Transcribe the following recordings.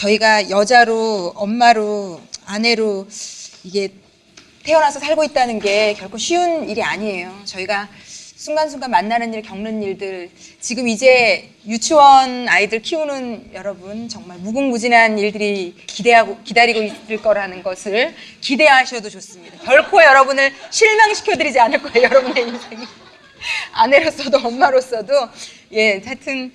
저희가 여자로, 엄마로, 아내로 이게 태어나서 살고 있다는 게 결코 쉬운 일이 아니에요. 저희가 순간순간 만나는 일, 겪는 일들, 지금 이제 유치원 아이들 키우는 여러분 정말 무궁무진한 일들이 기다리고 있을 거라는 것을 기대하셔도 좋습니다. 결코 여러분을 실망시켜드리지 않을 거예요, 여러분의 인생이. 아내로서도 엄마로서도. 예, 하여튼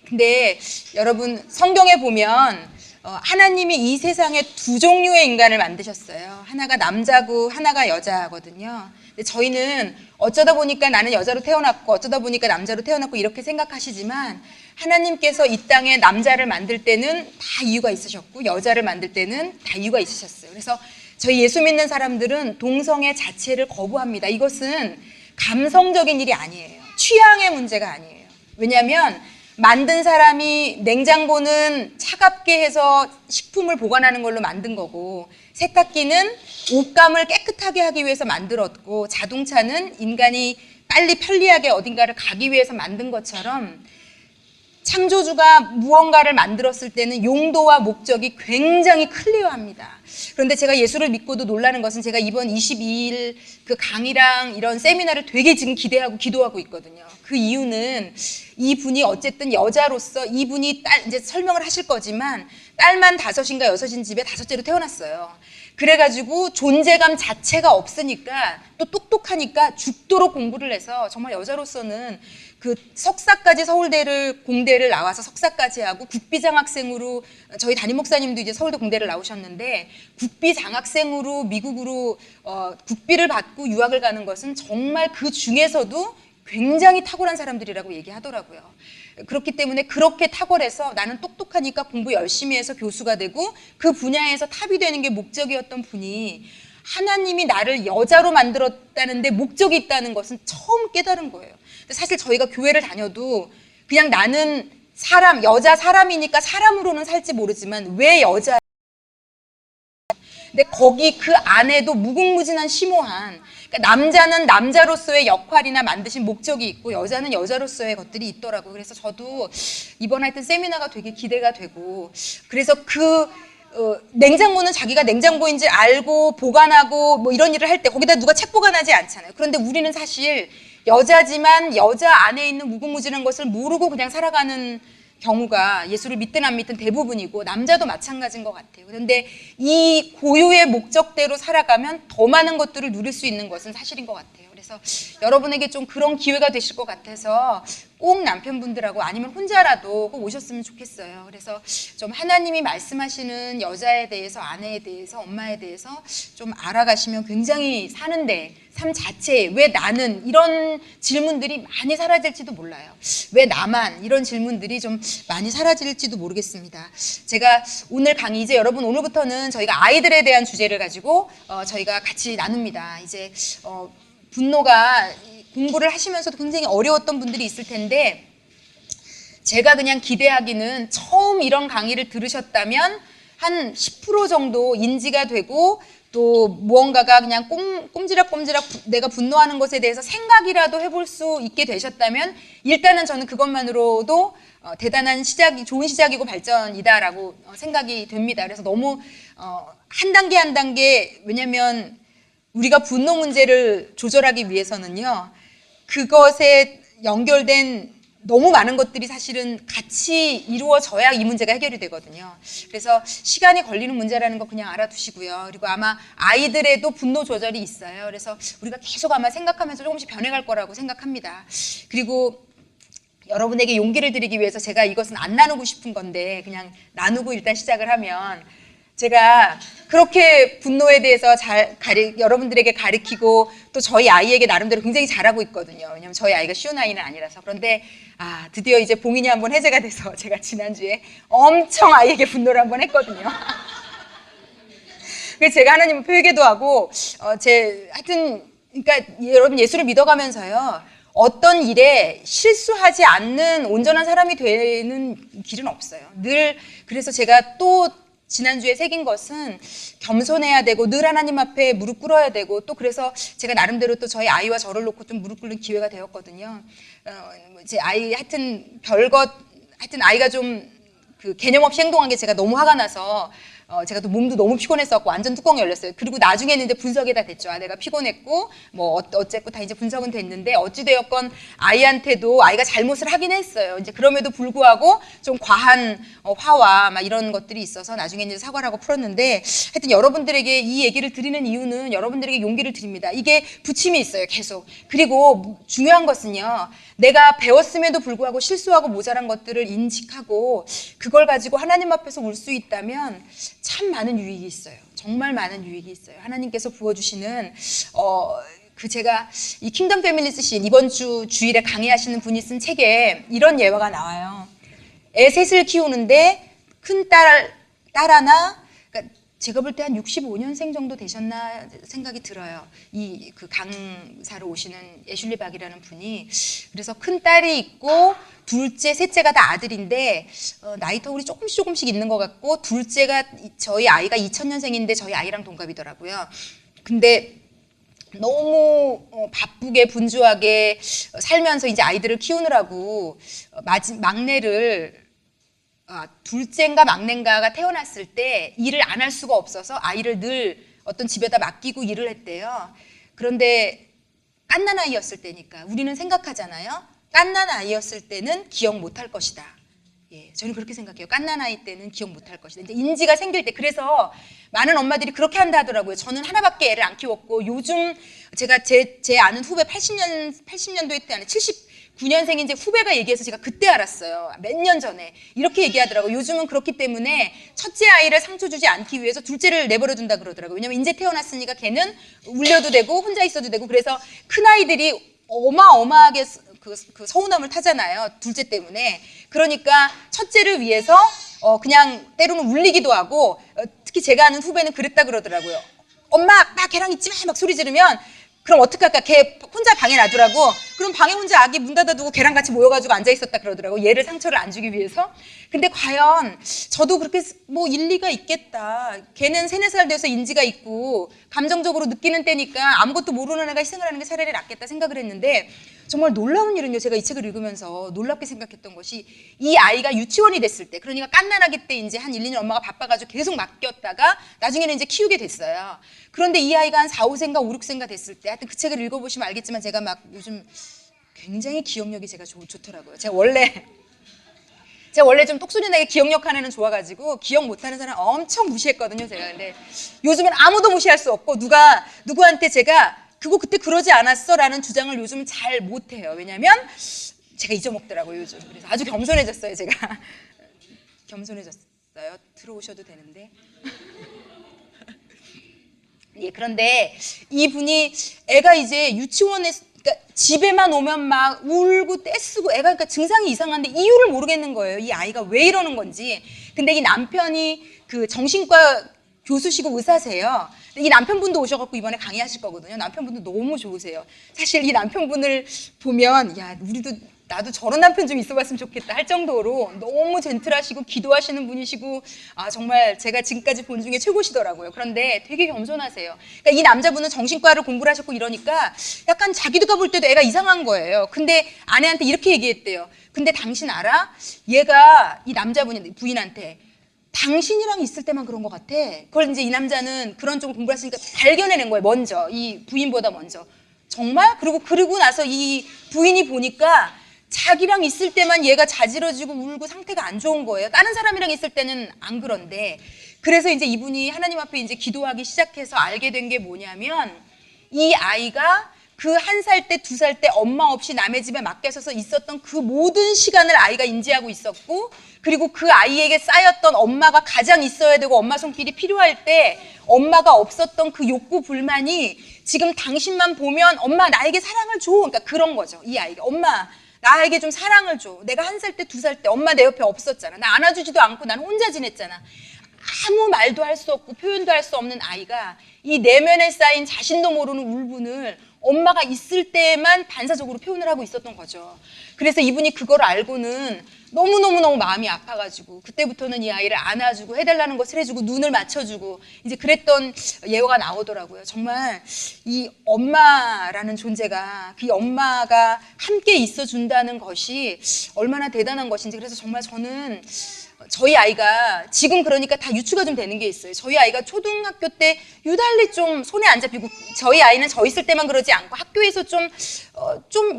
근데 여러분 성경에 보면 하나님이 이 세상에 두 종류의 인간을 만드셨어요. 하나가 남자고 하나가 여자거든요. 근데 저희는 어쩌다 보니까 나는 여자로 태어났고 어쩌다 보니까 남자로 태어났고 이렇게 생각하시지만 하나님께서 이 땅에 남자를 만들 때는 다 이유가 있으셨고 여자를 만들 때는 다 이유가 있으셨어요. 그래서 저희 예수 믿는 사람들은 동성애 자체를 거부합니다. 이것은 감성적인 일이 아니에요. 취향의 문제가 아니에요. 왜냐하면 만든 사람이 냉장고는 차갑게 해서 식품을 보관하는 걸로 만든 거고 세탁기는 옷감을 깨끗하게 하기 위해서 만들었고 자동차는 인간이 빨리 편리하게 어딘가를 가기 위해서 만든 것처럼 창조주가 무언가를 만들었을 때는 용도와 목적이 굉장히 클리어합니다. 그런데 제가 예수를 믿고도 놀라는 것은 제가 이번 22일 그 강의랑 이런 세미나를 되게 지금 기대하고 기도하고 있거든요. 그 이유는 이분이 어쨌든 여자로서 이분이 이제 설명을 하실 거지만 딸만 5인가 6인 집에 5째로 태어났어요. 그래가지고 존재감 자체가 없으니까 또 똑똑하니까 죽도록 공부를 해서 정말 여자로서는 그 석사까지 공대를 나와서 석사까지 하고 국비장학생으로 저희 담임 목사님도 이제 서울대 공대를 나오셨는데 국비장학생으로 미국으로 국비를 받고 유학을 가는 것은 정말 그 중에서도 굉장히 탁월한 사람들이라고 얘기하더라고요. 그렇기 때문에 그렇게 탁월해서 나는 똑똑하니까 공부 열심히 해서 교수가 되고 그 분야에서 탑이 되는 게 목적이었던 분이 하나님이 나를 여자로 만들었다는데 목적이 있다는 것은 처음 깨달은 거예요. 사실 저희가 교회를 다녀도 그냥 나는 여자 사람이니까 사람으로는 살지 모르지만 왜 여자? 근데 거기 그 안에도 무궁무진한 심오한 그러니까 남자는 남자로서의 역할이나 만드신 목적이 있고 여자는 여자로서의 것들이 있더라고요. 그래서 저도 이번 하여튼 세미나가 되게 기대가 되고 그래서 냉장고는 자기가 냉장고인지 알고 보관하고 뭐 이런 일을 할 때 거기다 누가 책 보관하지 않잖아요. 그런데 우리는 사실 여자지만 여자 안에 있는 무궁무진한 것을 모르고 그냥 살아가는 경우가 예수를 믿든 안 믿든 대부분이고 남자도 마찬가지인 것 같아요. 그런데 이 고유의 목적대로 살아가면 더 많은 것들을 누릴 수 있는 것은 사실인 것 같아요. 그래서 여러분에게 좀 그런 기회가 되실 것 같아서 꼭 남편분들하고 아니면 혼자라도 꼭 오셨으면 좋겠어요. 그래서 좀 하나님이 말씀하시는 여자에 대해서 아내에 대해서 엄마에 대해서 좀 알아가시면 굉장히 사는데 삶 자체에 왜 나는 이런 질문들이 많이 사라질지도 몰라요. 왜 나만 이런 질문들이 좀 많이 사라질지도 모르겠습니다. 제가 오늘 강의 이제 여러분 오늘부터는 저희가 아이들에 대한 주제를 가지고 저희가 같이 나눕니다. 이제 분노가 공부를 하시면서도 굉장히 어려웠던 분들이 있을 텐데 제가 그냥 기대하기는 처음 이런 강의를 들으셨다면 한 10% 정도 인지가 되고 또 무언가가 그냥 꼼지락꼼지락 내가 분노하는 것에 대해서 생각이라도 해볼 수 있게 되셨다면 일단은 저는 그것만으로도 대단한 좋은 시작이고 발전이다라고 생각이 됩니다. 그래서 너무 한 단계 한 단계 왜냐면 우리가 분노 문제를 조절하기 위해서는요. 그것에 연결된 너무 많은 것들이 사실은 같이 이루어져야 이 문제가 해결이 되거든요. 그래서 시간이 걸리는 문제라는 거 그냥 알아두시고요. 그리고 아마 아이들에도 분노 조절이 있어요. 그래서 우리가 계속 아마 생각하면서 조금씩 변해갈 거라고 생각합니다. 그리고 여러분에게 용기를 드리기 위해서 제가 이것은 안 나누고 싶은 건데 그냥 나누고 일단 시작을 하면 제가 그렇게 분노에 대해서 여러분들에게 가르치고 또 저희 아이에게 나름대로 굉장히 잘하고 있거든요. 왜냐하면 저희 아이가 쉬운 아이는 아니라서. 그런데 드디어 이제 봉인이 한번 해제가 돼서 제가 지난주에 엄청 아이에게 분노를 한번 했거든요. 그래서 제가 하나님을 회개도 하고 하여튼 그러니까 여러분 예수를 믿어가면서요. 어떤 일에 실수하지 않는 온전한 사람이 되는 길은 없어요. 늘 그래서 제가 또 지난주에 새긴 것은 겸손해야 되고 늘 하나님 앞에 무릎 꿇어야 되고 또 그래서 제가 나름대로 또 저희 아이와 저를 놓고 좀 무릎 꿇는 기회가 되었거든요. 제 아이 하여튼 하여튼 아이가 좀 그 개념 없이 행동한 게 제가 너무 화가 나서 제가 또 몸도 너무 피곤했었고 완전 뚜껑이 열렸어요. 그리고 나중에는 이제 분석이 다 됐죠. 내가 피곤했고 뭐 어쨌고 다 이제 분석은 됐는데 어찌되었건 아이한테도 아이가 잘못을 하긴 했어요. 이제 그럼에도 불구하고 좀 과한 화와 막 이런 것들이 있어서 나중에 이제 사과를 하고 풀었는데 하여튼 여러분들에게 이 얘기를 드리는 이유는 여러분들에게 용기를 드립니다. 이게 부침이 있어요. 계속. 그리고 중요한 것은요. 내가 배웠음에도 불구하고 실수하고 모자란 것들을 인식하고 그걸 가지고 하나님 앞에서 울 수 있다면 참 많은 유익이 있어요. 정말 많은 유익이 있어요. 하나님께서 부어주시는 제가 이 킹덤 패밀리스 시인 이번 주일에 강의하시는 분이 쓴 책에 이런 예화가 나와요. 애 셋을 키우는데 큰 딸 하나, 그러니까 제가 볼 때 한 65년생 정도 되셨나 생각이 들어요. 그 강사로 오시는 애슐리 박이라는 분이. 그래서 큰 딸이 있고 둘째, 셋째가 다 아들인데 나이 터울이 조금씩 있는 것 같고 둘째가 저희 아이가 2000년생인데 저희 아이랑 동갑이더라고요. 근데 너무 바쁘게 분주하게 살면서 이제 아이들을 키우느라고 막내를 둘째인가 막내인가가 태어났을 때 일을 안 할 수가 없어서 아이를 늘 어떤 집에다 맡기고 일을 했대요. 그런데 갓난아이였을 때니까 우리는 생각하잖아요. 갓난아이였을 때는 기억 못할 것이다. 예, 저는 그렇게 생각해요. 갓난아이 때는 기억 못할 것이다. 이제 인지가 생길 때. 그래서 많은 엄마들이 그렇게 한다 하더라고요. 저는 하나밖에 애를 안 키웠고 요즘 제가 제 아는 후배 80년도에 때 아니 79년생인 제 후배가 얘기해서 제가 그때 알았어요. 몇 년 전에. 이렇게 얘기하더라고요. 요즘은 그렇기 때문에 첫째 아이를 상처 주지 않기 위해서 둘째를 내버려 둔다 그러더라고요. 왜냐면 이제 태어났으니까 걔는 울려도 되고 혼자 있어도 되고 그래서 큰 아이들이 어마어마하게 그 서운함을 타잖아요. 둘째 때문에. 그러니까 첫째를 위해서 그냥 때로는 울리기도 하고 특히 제가 아는 후배는 그랬다 그러더라고요. 엄마 나 걔랑 있지 마 막 소리 지르면 그럼 어떡할까? 걔 혼자 방에 놔두라고? 그럼 방에 혼자 아기 문 닫아두고 걔랑 같이 모여가지고 앉아있었다 그러더라고. 얘를 상처를 안 주기 위해서. 근데 과연 저도 그렇게 뭐 일리가 있겠다. 걔는 3, 4살 돼서 인지가 있고 감정적으로 느끼는 때니까 아무것도 모르는 애가 희생을 하는 게 차라리 낫겠다 생각을 했는데 정말 놀라운 일은요. 제가 이 책을 읽으면서 놀랍게 생각했던 것이 이 아이가 유치원이 됐을 때 그러니까 갓난아기 때 이제 한 1, 2년 엄마가 바빠가지고 계속 맡겼다가 나중에는 이제 키우게 됐어요. 그런데 이 아이가 한 4, 5세인가 5, 6세인가 됐을 때 하여튼 그 책을 읽어보시면 알겠지만 제가 막 요즘 굉장히 기억력이 제가 좋더라고요. 제가 원래 좀 똑소리 나게 기억력 하나는 좋아가지고 기억 못하는 사람 엄청 무시했거든요. 제가 근데 요즘은 아무도 무시할 수 없고 누구한테 제가 그거 그때 그러지 않았어? 라는 주장을 요즘은 잘 못해요. 왜냐면 제가 잊어먹더라고요, 요즘. 그래서 아주 겸손해졌어요, 제가. 겸손해졌어요. 들어오셔도 되는데. 예, 그런데 이분이 애가 이제 유치원에 그러니까 집에만 오면 막 울고 떼쓰고 애가 그러니까 증상이 이상한데 이유를 모르겠는 거예요. 이 아이가 왜 이러는 건지. 근데 이 남편이 그 정신과 교수시고 의사세요. 이 남편분도 오셔갖고 이번에 강의하실 거거든요. 남편분도 너무 좋으세요. 사실 이 남편분을 보면 야 나도 저런 남편 좀 있어봤으면 좋겠다 할 정도로 너무 젠틀하시고 기도하시는 분이시고 정말 제가 지금까지 본 중에 최고시더라고요. 그런데 되게 겸손하세요. 그러니까 이 남자분은 정신과를 공부를 하셨고 이러니까 약간 자기가 볼 때도 애가 이상한 거예요. 근데 아내한테 이렇게 얘기했대요. 근데 당신 알아? 얘가 이 남자분이 부인한테 당신이랑 있을 때만 그런 것 같아. 그걸 이제 이 남자는 그런 쪽을 공부했으니까 발견해낸 거예요. 먼저 이 부인보다 먼저. 정말? 그리고 나서 이 부인이 보니까 자기랑 있을 때만 얘가 자지러지고 울고 상태가 안 좋은 거예요. 다른 사람이랑 있을 때는 안 그런데. 그래서 이제 이분이 하나님 앞에 이제 기도하기 시작해서 알게 된 게 뭐냐면 이 아이가 그 1살 때, 2살 때 엄마 없이 남의 집에 맡겨서서 있었던 그 모든 시간을 아이가 인지하고 있었고 그리고 그 아이에게 쌓였던 엄마가 가장 있어야 되고 엄마 손길이 필요할 때 엄마가 없었던 그 욕구 불만이 지금 당신만 보면 엄마 나에게 사랑을 줘. 그러니까 그런 거죠. 이 아이가. 엄마 나에게 좀 사랑을 줘. 내가 1살 때, 2살 때 엄마 내 옆에 없었잖아. 나 안아주지도 않고 난 혼자 지냈잖아. 아무 말도 할 수 없고 표현도 할 수 없는 아이가 이 내면에 쌓인 자신도 모르는 울분을 엄마가 있을 때만 반사적으로 표현을 하고 있었던 거죠. 그래서 이분이 그걸 알고는 너무너무너무 마음이 아파가지고 그때부터는 이 아이를 안아주고 해달라는 것을 해주고 눈을 맞춰주고 이제 그랬던 예화가 나오더라고요. 정말 이 엄마라는 존재가, 그 엄마가 함께 있어준다는 것이 얼마나 대단한 것인지. 그래서 정말 저는 저희 아이가 지금 그러니까 다 유추가 좀 되는 게 있어요. 저희 아이가 초등학교 때 유달리 좀 손에 안 잡히고, 저희 아이는 저 있을 때만 그러지 않고 학교에서 좀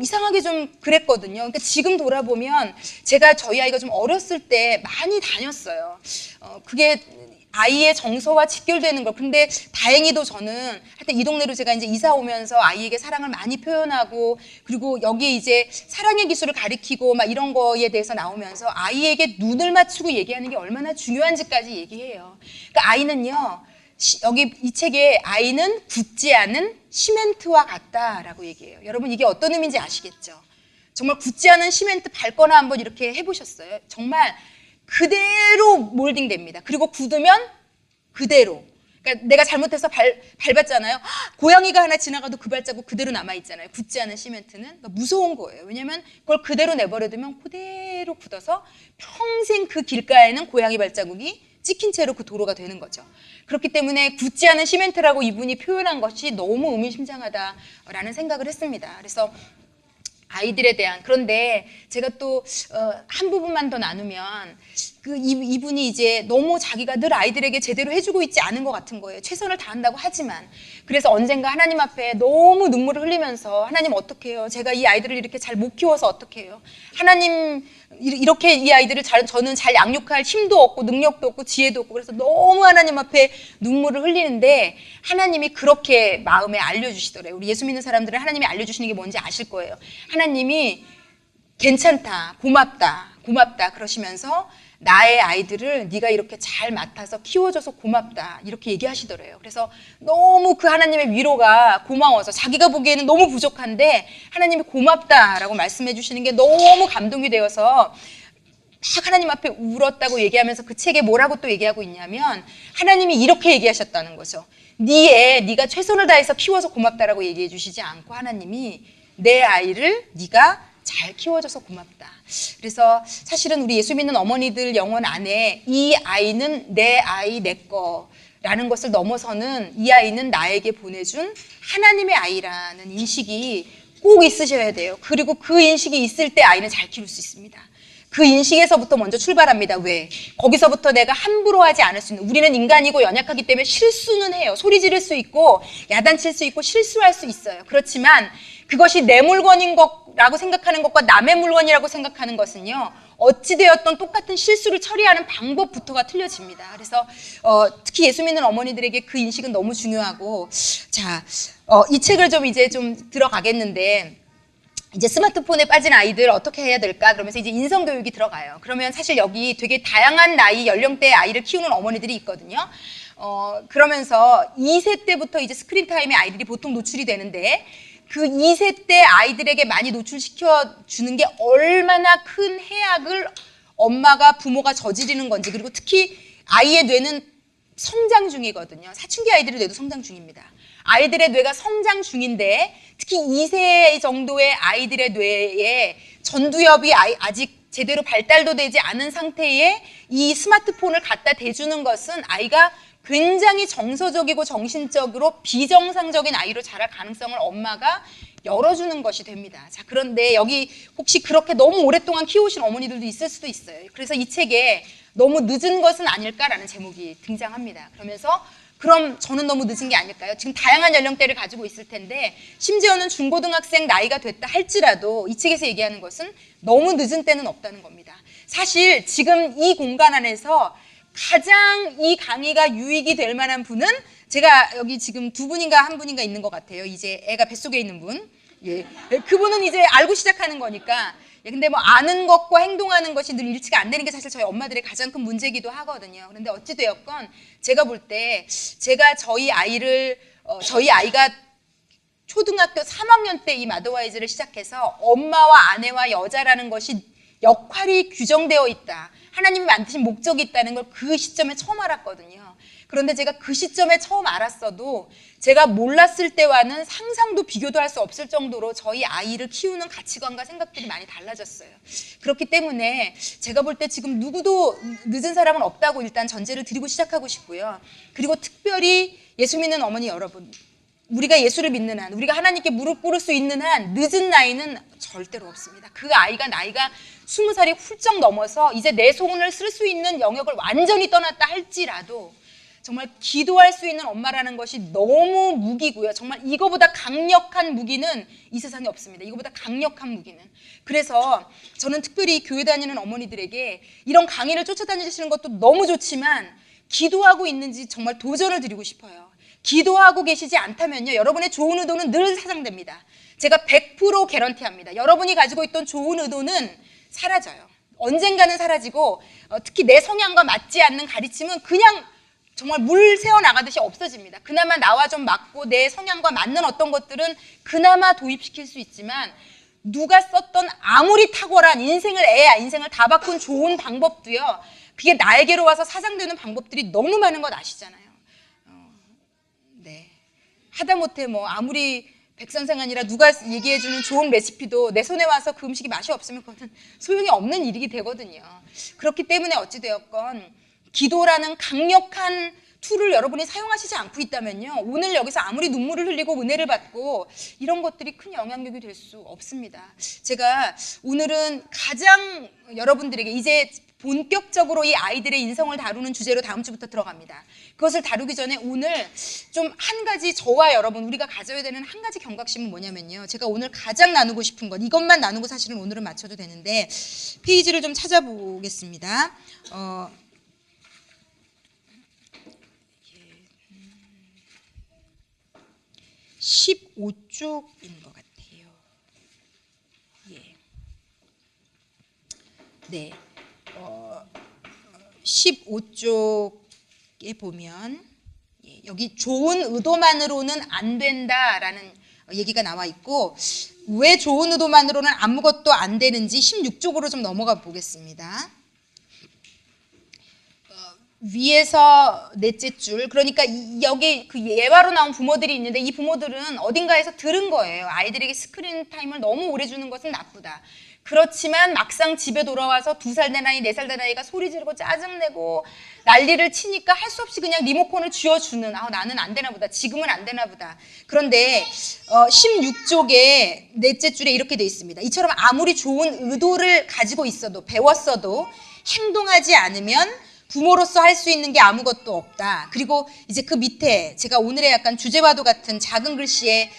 이상하게 좀 그랬거든요. 그러니까 지금 돌아보면 제가 저희 아이가 좀 어렸을 때 많이 다녔어요. 그게 아이의 정서와 직결되는 걸. 근데 다행히도 저는 하여튼 이 동네로 제가 이제 이사 오면서 아이에게 사랑을 많이 표현하고, 그리고 여기에 이제 사랑의 기술을 가르치고 막 이런 거에 대해서 나오면서 아이에게 눈을 맞추고 얘기하는 게 얼마나 중요한지까지 얘기해요. 그러니까 아이는요, 여기 이 책에 아이는 굳지 않은 시멘트와 같다라고 얘기해요. 여러분 이게 어떤 의미인지 아시겠죠? 정말 굳지 않은 시멘트 밟거나 한번 이렇게 해보셨어요? 정말 그대로 몰딩 됩니다. 그리고 굳으면 그대로. 그러니까 내가 잘못해서 밟았잖아요. 고양이가 하나 지나가도 그 발자국 그대로 남아있잖아요. 굳지 않은 시멘트는. 그러니까 무서운 거예요. 왜냐하면 그걸 그대로 내버려두면 그대로 굳어서 평생 그 길가에는 고양이 발자국이 찍힌 채로 그 도로가 되는 거죠. 그렇기 때문에 굳지 않은 시멘트라고 이분이 표현한 것이 너무 의미심장하다라는 생각을 했습니다. 그래서 아이들에 대한, 그런데 제가 또 한 부분만 더 나누면 이분이 이제 너무 자기가 늘 아이들에게 제대로 해주고 있지 않은 것 같은 거예요. 최선을 다한다고 하지만. 그래서 언젠가 하나님 앞에 너무 눈물을 흘리면서, 하나님 어떡해요? 제가 이 아이들을 이렇게 잘 못 키워서 어떡해요? 하나님 이렇게 이 아이들을 저는 잘 양육할 힘도 없고 능력도 없고 지혜도 없고, 그래서 너무 하나님 앞에 눈물을 흘리는데 하나님이 그렇게 마음에 알려주시더래요. 우리 예수 믿는 사람들은 하나님이 알려주시는 게 뭔지 아실 거예요. 하나님이 괜찮다, 고맙다 그러시면서 나의 아이들을 네가 이렇게 잘 맡아서 키워줘서 고맙다 이렇게 얘기하시더래요. 그래서 너무 그 하나님의 위로가 고마워서, 자기가 보기에는 너무 부족한데 하나님이 고맙다라고 말씀해 주시는 게 너무 감동이 되어서 막 하나님 앞에 울었다고 얘기하면서 그 책에 뭐라고 또 얘기하고 있냐면, 하나님이 이렇게 얘기하셨다는 거죠. 네가 최선을 다해서 키워서 고맙다라고 얘기해 주시지 않고, 하나님이 내 아이를 네가 잘 키워줘서 고맙다. 그래서 사실은 우리 예수 믿는 어머니들 영혼 안에 이 아이는 내 아이, 내 거라는 것을 넘어서는 이 아이는 나에게 보내준 하나님의 아이라는 인식이 꼭 있으셔야 돼요. 그리고 그 인식이 있을 때 아이는 잘 키울 수 있습니다. 그 인식에서부터 먼저 출발합니다. 왜? 거기서부터 내가 함부로 하지 않을 수 있는, 우리는 인간이고 연약하기 때문에 실수는 해요. 소리 지를 수 있고 야단칠 수 있고 실수할 수 있어요. 그렇지만 그것이 내 물건인 거라고 생각하는 것과 남의 물건이라고 생각하는 것은요, 어찌되었던 똑같은 실수를 처리하는 방법부터가 틀려집니다. 그래서 특히 예수 믿는 어머니들에게 그 인식은 너무 중요하고, 자, 이 책을 좀 이제 좀 들어가겠는데, 이제 스마트폰에 빠진 아이들 어떻게 해야 될까? 그러면서 이제 인성교육이 들어가요. 그러면 사실 여기 되게 다양한 나이, 연령대의 아이를 키우는 어머니들이 있거든요. 그러면서 2세 때부터 이제 스크린 타임에 아이들이 보통 노출이 되는데, 그 2세 때 아이들에게 많이 노출시켜 주는 게 얼마나 큰 해악을 엄마가, 부모가 저지르는 건지, 그리고 특히 아이의 뇌는 성장 중이거든요. 사춘기 아이들의 뇌도 성장 중입니다. 아이들의 뇌가 성장 중인데, 특히 2세 정도의 아이들의 뇌에 전두엽이 아직 제대로 발달도 되지 않은 상태에 이 스마트폰을 갖다 대주는 것은 아이가 굉장히 정서적이고 정신적으로 비정상적인 아이로 자랄 가능성을 엄마가 열어주는 것이 됩니다. 자, 그런데 여기 혹시 그렇게 너무 오랫동안 키우신 어머니들도 있을 수도 있어요. 그래서 이 책에 너무 늦은 것은 아닐까라는 제목이 등장합니다. 그러면서 그럼 저는 너무 늦은 게 아닐까요? 지금 다양한 연령대를 가지고 있을 텐데, 심지어는 중고등학생 나이가 됐다 할지라도 이 책에서 얘기하는 것은 너무 늦은 때는 없다는 겁니다. 사실 지금 이 공간 안에서 가장 이 강의가 유익이 될 만한 분은, 제가 여기 지금 두 분인가 한 분인가 있는 것 같아요. 이제 애가 뱃속에 있는 분. 예. 그분은 이제 알고 시작하는 거니까. 예, 근데 뭐 아는 것과 행동하는 것이 늘 일치가 안 되는 게 사실 저희 엄마들의 가장 큰 문제이기도 하거든요. 그런데 어찌되었건 제가 볼 때, 제가 저희 아이가 초등학교 3학년 때 이 마더와이즈를 시작해서 엄마와 아내와 여자라는 것이 역할이 규정되어 있다, 하나님이 만드신 목적이 있다는 걸 그 시점에 처음 알았거든요. 그런데 제가 그 시점에 처음 알았어도 제가 몰랐을 때와는 상상도 비교도 할 수 없을 정도로 저희 아이를 키우는 가치관과 생각들이 많이 달라졌어요. 그렇기 때문에 제가 볼 때 지금 누구도 늦은 사람은 없다고 일단 전제를 드리고 시작하고 싶고요. 그리고 특별히 예수 믿는 어머니 여러분, 우리가 예수를 믿는 한, 우리가 하나님께 무릎 꿇을 수 있는 한 늦은 나이는 절대로 없습니다. 그 아이가 나이가 20살이 훌쩍 넘어서 이제 내 손을 쓸 수 있는 영역을 완전히 떠났다 할지라도 정말 기도할 수 있는 엄마라는 것이 너무 무기고요. 정말 이거보다 강력한 무기는 이 세상에 없습니다. 이거보다 강력한 무기는. 그래서 저는 특별히 교회 다니는 어머니들에게 이런 강의를 쫓아다니시는 것도 너무 좋지만 기도하고 있는지 정말 도전을 드리고 싶어요. 기도하고 계시지 않다면요, 여러분의 좋은 의도는 늘 사상됩니다. 제가 100% 개런티합니다. 여러분이 가지고 있던 좋은 의도는 사라져요. 언젠가는 사라지고 특히 내 성향과 맞지 않는 가르침은 그냥 정말 물 새어나가듯이 없어집니다. 그나마 나와 좀 맞고 내 성향과 맞는 어떤 것들은 그나마 도입시킬 수 있지만 누가 썼던 아무리 탁월한 인생을 다 바꾼 좋은 방법도요, 그게 나에게로 와서 사장되는 방법들이 너무 많은 것 아시잖아요. 네. 하다못해 뭐 아무리 백선생아니라 누가 얘기해주는 좋은 레시피도 내 손에 와서 그 음식이 맛이 없으면 그것은 소용이 없는 일이 되거든요. 그렇기 때문에 어찌되었건 기도라는 강력한 툴을 여러분이 사용하시지 않고 있다면요, 오늘 여기서 아무리 눈물을 흘리고 은혜를 받고 이런 것들이 큰 영향력이 될 수 없습니다. 제가 오늘은 가장 여러분들에게 이제 본격적으로 이 아이들의 인성을 다루는 주제로 다음 주부터 들어갑니다. 그것을 다루기 전에 오늘 좀 한 가지, 저와 여러분 우리가 가져야 되는 한 가지 경각심은 뭐냐면요, 제가 오늘 가장 나누고 싶은 것, 이것만 나누고 사실은 오늘은 마쳐도 되는데 페이지를 좀 찾아보겠습니다. 15쪽인 것 같아요. 예. 네. 15쪽에 보면 여기 좋은 의도만으로는 안 된다라는 얘기가 나와 있고, 왜 좋은 의도만으로는 아무것도 안 되는지 16쪽으로 좀 넘어가 보겠습니다. 위에서 넷째 줄, 그러니까 여기 그 예화로 나온 부모들이 있는데 이 부모들은 어딘가에서 들은 거예요. 아이들에게 스크린 타임을 너무 오래 주는 것은 나쁘다. 그렇지만 막상 집에 돌아와서 2살 된 아이, 4살 된 아이가 소리 지르고 짜증내고 난리를 치니까 할 수 없이 그냥 리모컨을 쥐어주는, 나는 안 되나 보다, 지금은 안 되나 보다. 그런데 16쪽에 넷째 줄에 이렇게 돼 있습니다. 이처럼 아무리 좋은 의도를 가지고 있어도, 배웠어도 행동하지 않으면 부모로서 할 수 있는 게 아무것도 없다. 그리고 이제 그 밑에 제가 오늘의 약간 주제와도 같은 작은 글씨에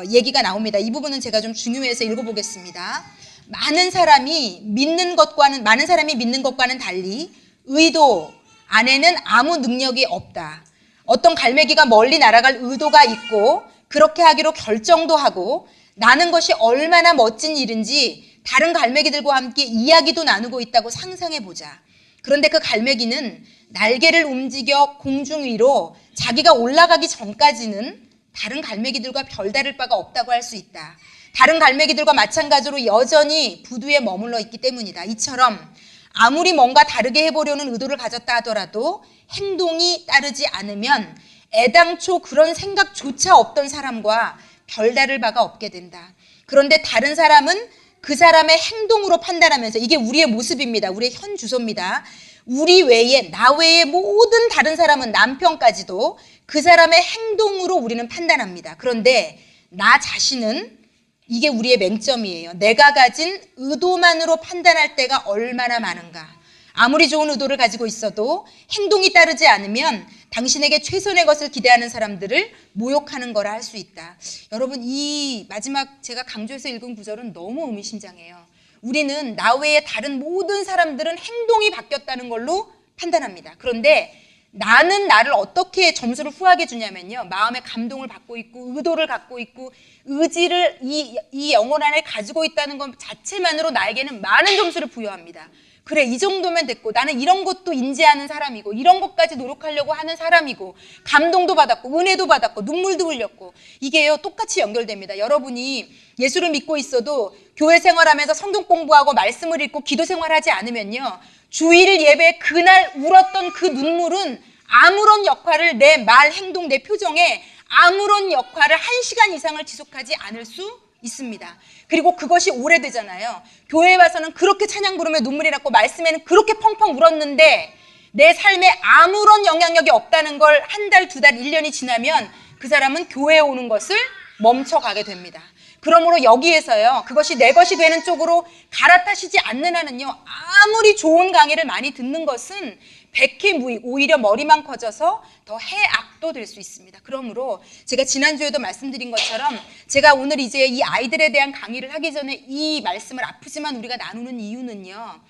얘기가 나옵니다. 이 부분은 제가 좀 중요해서 읽어보겠습니다. 많은 사람이 믿는 것과는 달리 의도 안에는 아무 능력이 없다. 어떤 갈매기가 멀리 날아갈 의도가 있고 그렇게 하기로 결정도 하고 나는 것이 얼마나 멋진 일인지 다른 갈매기들과 함께 이야기도 나누고 있다고 상상해보자. 그런데 그 갈매기는 날개를 움직여 공중 위로 자기가 올라가기 전까지는 다른 갈매기들과 별다를 바가 없다고 할 수 있다. 다른 갈매기들과 마찬가지로 여전히 부두에 머물러 있기 때문이다. 이처럼 아무리 뭔가 다르게 해보려는 의도를 가졌다 하더라도 행동이 따르지 않으면 애당초 그런 생각조차 없던 사람과 별다를 바가 없게 된다. 그런데 다른 사람은 그 사람의 행동으로 판단하면서, 이게 우리의 모습입니다. 우리의 현 주소입니다. 우리 외에, 나 외에 모든 다른 사람은, 남편까지도 그 사람의 행동으로 우리는 판단합니다. 그런데 나 자신은, 이게 우리의 맹점이에요. 내가 가진 의도만으로 판단할 때가 얼마나 많은가. 아무리 좋은 의도를 가지고 있어도 행동이 따르지 않으면 당신에게 최선의 것을 기대하는 사람들을 모욕하는 거라 할 수 있다. 여러분, 이 마지막 제가 강조해서 읽은 구절은 너무 의미심장해요. 우리는 나 외에 다른 모든 사람들은 행동이 바뀌었다는 걸로 판단합니다. 그런데 나는 나를 어떻게 점수를 후하게 주냐면요, 마음의 감동을 받고 있고 의도를 갖고 있고 의지를 이 영혼 안에 가지고 있다는 것 자체만으로 나에게는 많은 점수를 부여합니다. 그래, 이 정도면 됐고, 나는 이런 것도 인지하는 사람이고 이런 것까지 노력하려고 하는 사람이고 감동도 받았고 은혜도 받았고 눈물도 흘렸고, 이게요 똑같이 연결됩니다. 여러분이 예수를 믿고 있어도 교회 생활하면서 성경 공부하고 말씀을 읽고 기도 생활하지 않으면요, 주일 예배 그날 울었던 그 눈물은 아무런 역할을 내 말, 행동, 내 표정에 아무런 역할을 1시간 이상을 지속하지 않을 수 있습니다. 그리고 그것이 오래되잖아요. 교회에 와서는 그렇게 찬양 부르며 눈물이 났고 말씀에는 그렇게 펑펑 울었는데 내 삶에 아무런 영향력이 없다는 걸 한 달, 2달, 1년이 지나면 그 사람은 교회에 오는 것을 멈춰가게 됩니다. 그러므로 여기에서요, 그것이 내 것이 되는 쪽으로 갈아타시지 않는 한은요, 아무리 좋은 강의를 많이 듣는 것은 백해무익, 오히려 머리만 커져서 더 해악도 될 수 있습니다. 그러므로 제가 지난주에도 말씀드린 것처럼 제가 오늘 이제 이 아이들에 대한 강의를 하기 전에 이 말씀을 아프지만 우리가 나누는 이유는요,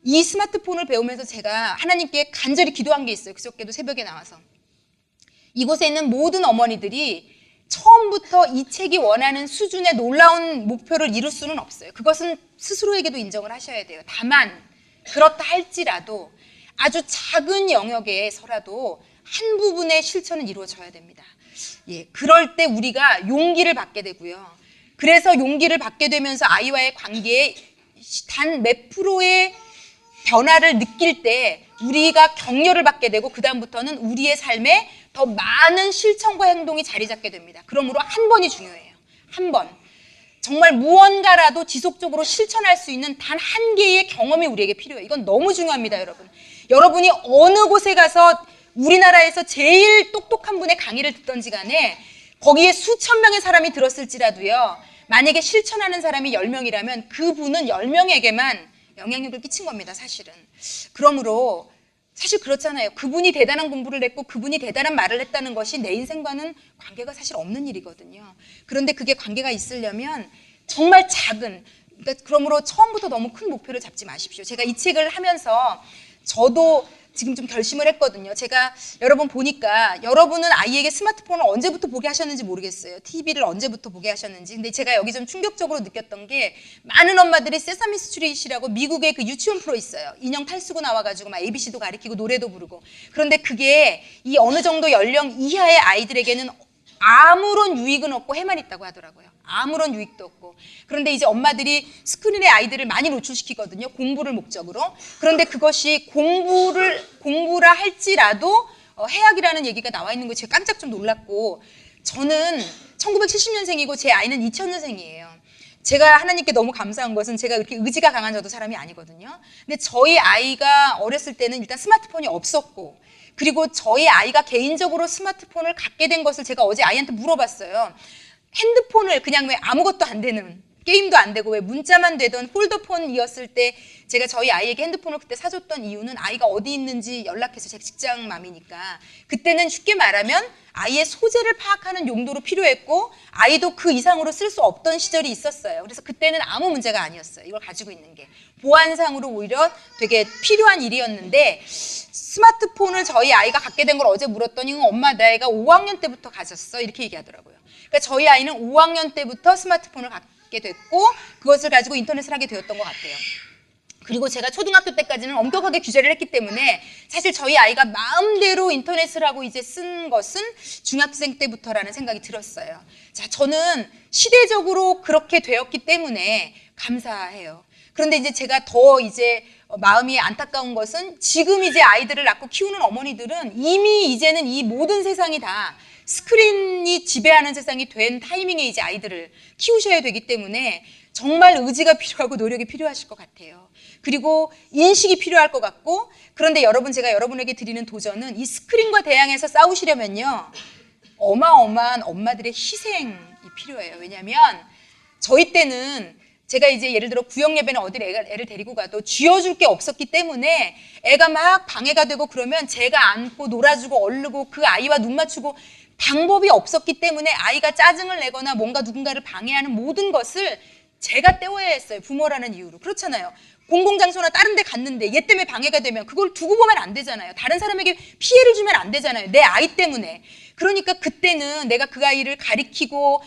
이 스마트폰을 배우면서 제가 하나님께 간절히 기도한 게 있어요. 그저께도 새벽에 나와서. 이곳에 있는 모든 어머니들이 처음부터 이 책이 원하는 수준의 놀라운 목표를 이룰 수는 없어요. 그것은 스스로에게도 인정을 하셔야 돼요. 다만 그렇다 할지라도 아주 작은 영역에서라도 한 부분의 실천은 이루어져야 됩니다. 예, 그럴 때 우리가 용기를 받게 되고요. 그래서 용기를 받게 되면서 아이와의 관계에 단 몇 프로의 변화를 느낄 때 우리가 격려를 받게 되고 그 다음부터는 우리의 삶에 더 많은 실천과 행동이 자리 잡게 됩니다. 그러므로 한 번이 중요해요. 한 번. 정말 무언가라도 지속적으로 실천할 수 있는 단 한 개의 경험이 우리에게 필요해요. 이건 너무 중요합니다, 여러분. 여러분이 어느 곳에 가서 우리나라에서 제일 똑똑한 분의 강의를 듣던지 간에 거기에 수천 명의 사람이 들었을지라도요, 만약에 실천하는 사람이 10명이라면 그분은 10명에게만 영향력을 끼친 겁니다, 사실은. 그러므로 사실 그렇잖아요. 그분이 대단한 공부를 했고 그분이 대단한 말을 했다는 것이 내 인생과는 관계가 사실 없는 일이거든요. 그런데 그게 관계가 있으려면 정말 작은, 그러니까 그러므로 처음부터 너무 큰 목표를 잡지 마십시오. 제가 이 책을 하면서 저도 지금 좀 결심을 했거든요. 제가 여러분 보니까 여러분은 아이에게 스마트폰을 언제부터 보게 하셨는지 모르겠어요. TV를 언제부터 보게 하셨는지. 근데 제가 여기 좀 충격적으로 느꼈던 게 많은 엄마들이 세사미 스트릿이라고 미국의 그 유치원 프로 있어요. 인형 탈 쓰고 나와가지고 막 ABC도 가르치고 노래도 부르고. 그런데 그게 이 어느 정도 연령 이하의 아이들에게는 아무런 유익은 없고 해만 있다고 하더라고요. 아무런 유익도 없고. 그런데 이제 엄마들이 스크린에 아이들을 많이 노출시키거든요. 공부를 목적으로. 그런데 그것이 공부라 할지라도 해악이라는 얘기가 나와 있는 거 제가 깜짝 좀 놀랐고, 저는 1970년생이고 제 아이는 2000년생이에요. 제가 하나님께 너무 감사한 것은 제가 그렇게 의지가 강한 저도 사람이 아니거든요. 근데 저희 아이가 어렸을 때는 일단 스마트폰이 없었고, 그리고 저희 아이가 개인적으로 스마트폰을 갖게 된 것을 제가 어제 아이한테 물어봤어요. 핸드폰을 그냥 왜 아무것도 안 되는, 게임도 안 되고 왜 문자만 되던 폴더폰이었을 때 제가 저희 아이에게 핸드폰을 그때 사줬던 이유는 아이가 어디 있는지 연락해서, 제가 직장맘이니까 그때는 쉽게 말하면 아이의 소재를 파악하는 용도로 필요했고 아이도 그 이상으로 쓸 수 없던 시절이 있었어요. 그래서 그때는 아무 문제가 아니었어요. 이걸 가지고 있는 게 보안상으로 오히려 되게 필요한 일이었는데, 스마트폰을 저희 아이가 갖게 된 걸 어제 물었더니 엄마 내 아이가 5학년 때부터 가졌어, 이렇게 얘기하더라고요. 그러니까 저희 아이는 5학년 때부터 스마트폰을 갖게 됐고 그것을 가지고 인터넷을 하게 되었던 것 같아요. 그리고 제가 초등학교 때까지는 엄격하게 규제를 했기 때문에 사실 저희 아이가 마음대로 인터넷을 하고 이제 쓴 것은 중학생 때부터라는 생각이 들었어요. 자, 저는 시대적으로 그렇게 되었기 때문에 감사해요. 그런데 이제 제가 더 이제 마음이 안타까운 것은 지금 이제 아이들을 낳고 키우는 어머니들은 이미 이제는 이 모든 세상이 다 스크린이 지배하는 세상이 된 타이밍에 이제 아이들을 키우셔야 되기 때문에 정말 의지가 필요하고 노력이 필요하실 것 같아요. 그리고 인식이 필요할 것 같고, 그런데 여러분, 제가 여러분에게 드리는 도전은 이 스크린과 대항해서 싸우시려면요, 어마어마한 엄마들의 희생이 필요해요. 왜냐하면 저희 때는 제가 이제 예를 들어 구역 예배는 어디 애를 데리고 가도 쥐어줄 게 없었기 때문에 애가 막 방해가 되고 그러면 제가 안고 놀아주고 얼르고 그 아이와 눈 맞추고 방법이 없었기 때문에 아이가 짜증을 내거나 뭔가 누군가를 방해하는 모든 것을 제가 때워야 했어요. 부모라는 이유로. 그렇잖아요. 공공장소나 다른 데 갔는데 얘 때문에 방해가 되면 그걸 두고 보면 안 되잖아요. 다른 사람에게 피해를 주면 안 되잖아요. 내 아이 때문에. 그러니까 그때는 내가 그 아이를 가리키고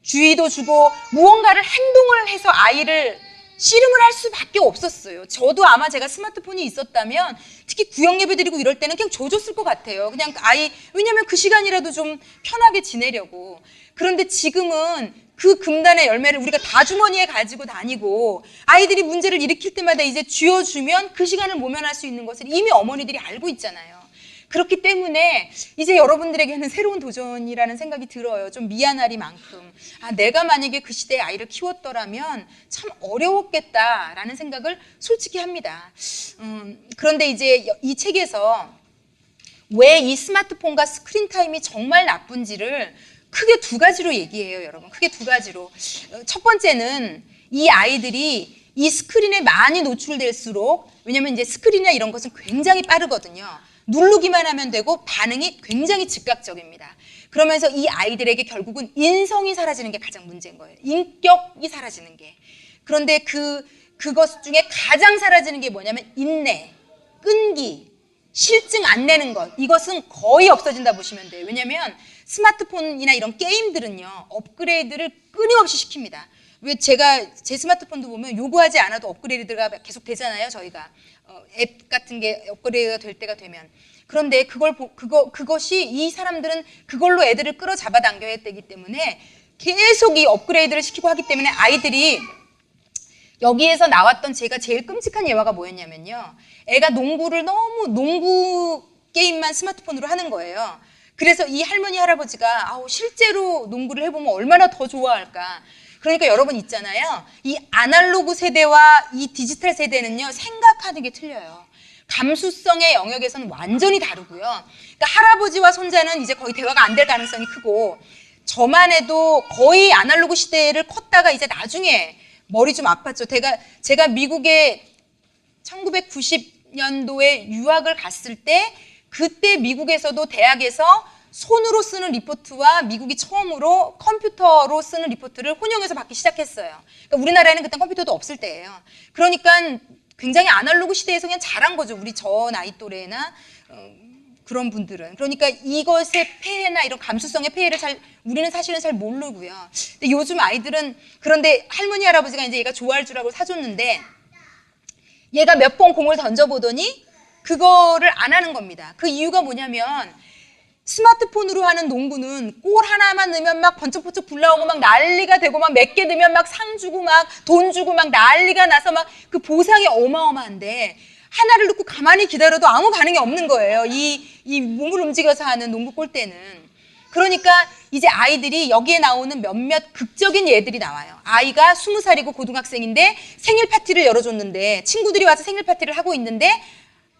주의도 주고 무언가를 행동을 해서 아이를 씨름을 할 수밖에 없었어요. 저도 아마 제가 스마트폰이 있었다면 특히 구역 예배 드리고 이럴 때는 그냥 줘줬을 것 같아요. 그냥 아이, 왜냐면 그 시간이라도 좀 편하게 지내려고. 그런데 지금은 그 금단의 열매를 우리가 다 주머니에 가지고 다니고 아이들이 문제를 일으킬 때마다 이제 쥐어주면 그 시간을 모면할 수 있는 것을 이미 어머니들이 알고 있잖아요. 그렇기 때문에 이제 여러분들에게는 새로운 도전이라는 생각이 들어요. 좀 미안하리만큼. 아, 내가 만약에 그 시대에 아이를 키웠더라면 참 어려웠겠다라는 생각을 솔직히 합니다. 그런데 이제 이 책에서 왜 이 스마트폰과 스크린 타임이 정말 나쁜지를 크게 두 가지로 얘기해요, 여러분. 크게 두 가지로. 첫 번째는 이 아이들이 이 스크린에 많이 노출될수록, 왜냐면 이제 스크린이나 이런 것은 굉장히 빠르거든요. 누르기만 하면 되고 반응이 굉장히 즉각적입니다. 그러면서 이 아이들에게 결국은 인성이 사라지는 게 가장 문제인 거예요. 인격이 사라지는 게. 그런데 그것 중에 가장 사라지는 게 뭐냐면 인내, 끈기, 실증 안 내는 것. 이것은 거의 없어진다 보시면 돼요. 왜냐면 스마트폰이나 이런 게임들은요, 업그레이드를 끊임없이 시킵니다. 왜 제가 제 스마트폰도 보면 요구하지 않아도 업그레이드가 계속 되잖아요, 저희가. 앱 같은 게 업그레이드가 될 때가 되면. 그런데 그것이 이 사람들은 그걸로 애들을 끌어잡아 당겨야 되기 때문에 계속 이 업그레이드를 시키고 하기 때문에 아이들이 여기에서 나왔던 제가 제일 끔찍한 예화가 뭐였냐면요. 애가 농구 게임만 스마트폰으로 하는 거예요. 그래서 이 할머니 할아버지가 실제로 농구를 해보면 얼마나 더 좋아할까. 그러니까 여러분 있잖아요. 이 아날로그 세대와 이 디지털 세대는요, 생각하는 게 틀려요. 감수성의 영역에서는 완전히 다르고요. 그러니까 할아버지와 손자는 이제 거의 대화가 안 될 가능성이 크고, 저만 해도 거의 아날로그 시대를 컸다가 이제 나중에 머리 좀 아팠죠. 제가 미국에 1990년도에 유학을 갔을 때, 그때 미국에서도 대학에서 손으로 쓰는 리포트와 미국이 처음으로 컴퓨터로 쓰는 리포트를 혼용해서 받기 시작했어요. 그러니까 우리나라에는 그때 컴퓨터도 없을 때예요. 그러니까 굉장히 아날로그 시대에서 그냥 잘한 거죠. 우리 저 나이 또래나 그런 분들은. 그러니까 이것의 폐해나 이런 감수성의 폐해를 우리는 사실은 잘 모르고요. 근데 요즘 아이들은, 그런데 할머니 할아버지가 이제 얘가 좋아할 줄 알고 사줬는데 얘가 몇 번 공을 던져보더니 그거를 안 하는 겁니다. 그 이유가 뭐냐면 스마트폰으로 하는 농구는 골 하나만 넣으면 막 번쩍번쩍 불 나오고 막 난리가 되고 막 몇 개 넣으면 막 상 주고 막 돈 주고 막 난리가 나서 막 그 보상이 어마어마한데 하나를 넣고 가만히 기다려도 아무 반응이 없는 거예요. 이 몸을 움직여서 하는 농구 골대는. 그러니까 이제 아이들이 여기에 나오는 몇몇 극적인 예들이 나와요. 아이가 20살이고 고등학생인데 생일 파티를 열어줬는데 친구들이 와서 생일 파티를 하고 있는데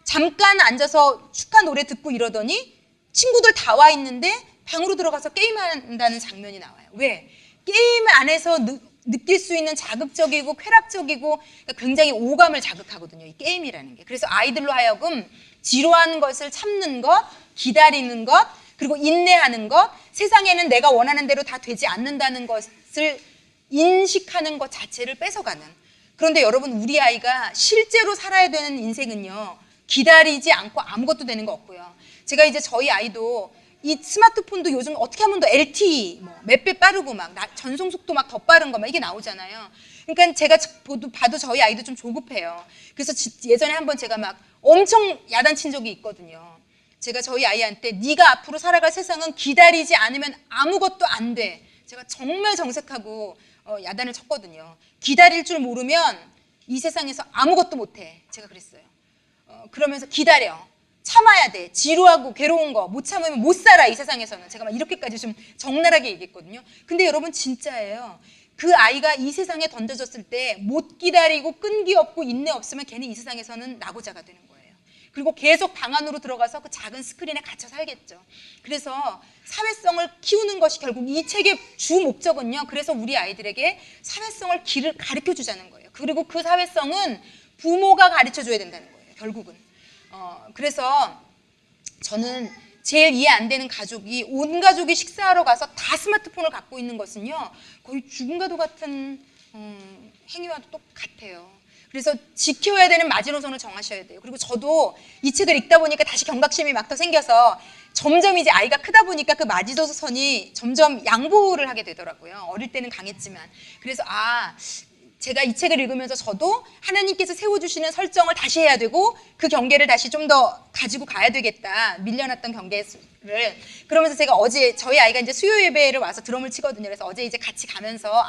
잠깐 앉아서 축하 노래 듣고 이러더니 친구들 다 와 있는데 방으로 들어가서 게임한다는 장면이 나와요. 왜? 게임 안에서 느낄 수 있는 자극적이고 쾌락적이고 그러니까 굉장히 오감을 자극하거든요. 이 게임이라는 게. 그래서 아이들로 하여금 지루한 것을 참는 것, 기다리는 것, 그리고 인내하는 것, 세상에는 내가 원하는 대로 다 되지 않는다는 것을 인식하는 것 자체를 뺏어가는. 그런데 여러분, 우리 아이가 실제로 살아야 되는 인생은요, 기다리지 않고 아무것도 되는 거 없고요. 제가 이제 저희 아이도 이 스마트폰도 요즘 어떻게 하면 더 LTE 몇 배 빠르고 막 전송 속도 막 더 빠른 거 막 이게 나오잖아요. 그러니까 제가 봐도 저희 아이도 좀 조급해요. 그래서 예전에 한번 제가 막 엄청 야단친 적이 있거든요. 제가 저희 아이한테 네가 앞으로 살아갈 세상은 기다리지 않으면 아무것도 안 돼. 제가 정말 정색하고 야단을 쳤거든요. 기다릴 줄 모르면 이 세상에서 아무것도 못 해. 제가 그랬어요. 그러면서 기다려. 참아야 돼. 지루하고 괴로운 거 못 참으면 못 살아, 이 세상에서는. 제가 막 이렇게까지 좀 적나라하게 얘기했거든요. 근데 여러분 진짜예요. 그 아이가 이 세상에 던져졌을 때 못 기다리고 끈기 없고 인내 없으면 걔는 이 세상에서는 낙오자가 되는 거예요. 그리고 계속 방 안으로 들어가서 그 작은 스크린에 갇혀 살겠죠. 그래서 사회성을 키우는 것이 결국 이 책의 주 목적은요. 그래서 우리 아이들에게 사회성을 가르쳐 주자는 거예요. 그리고 그 사회성은 부모가 가르쳐 줘야 된다는 거예요. 결국은. 그래서 저는 제일 이해 안 되는 가족이 온 가족이 식사하러 가서 다 스마트폰을 갖고 있는 것은요. 거의 죽은 가도 같은 행위와도 똑같아요. 그래서 지켜야 되는 마지노선을 정하셔야 돼요. 그리고 저도 이 책을 읽다 보니까 다시 경각심이 막 더 생겨서 점점 이제 아이가 크다 보니까 그 마지노선이 점점 양보를 하게 되더라고요. 어릴 때는 강했지만. 그래서 제가 이 책을 읽으면서 저도 하나님께서 세워주시는 설정을 다시 해야 되고 그 경계를 다시 좀 더 가지고 가야 되겠다. 밀려났던 경계를. 그러면서 제가 어제 저희 아이가 이제 수요 예배를 와서 드럼을 치거든요. 그래서 어제 이제 같이 가면서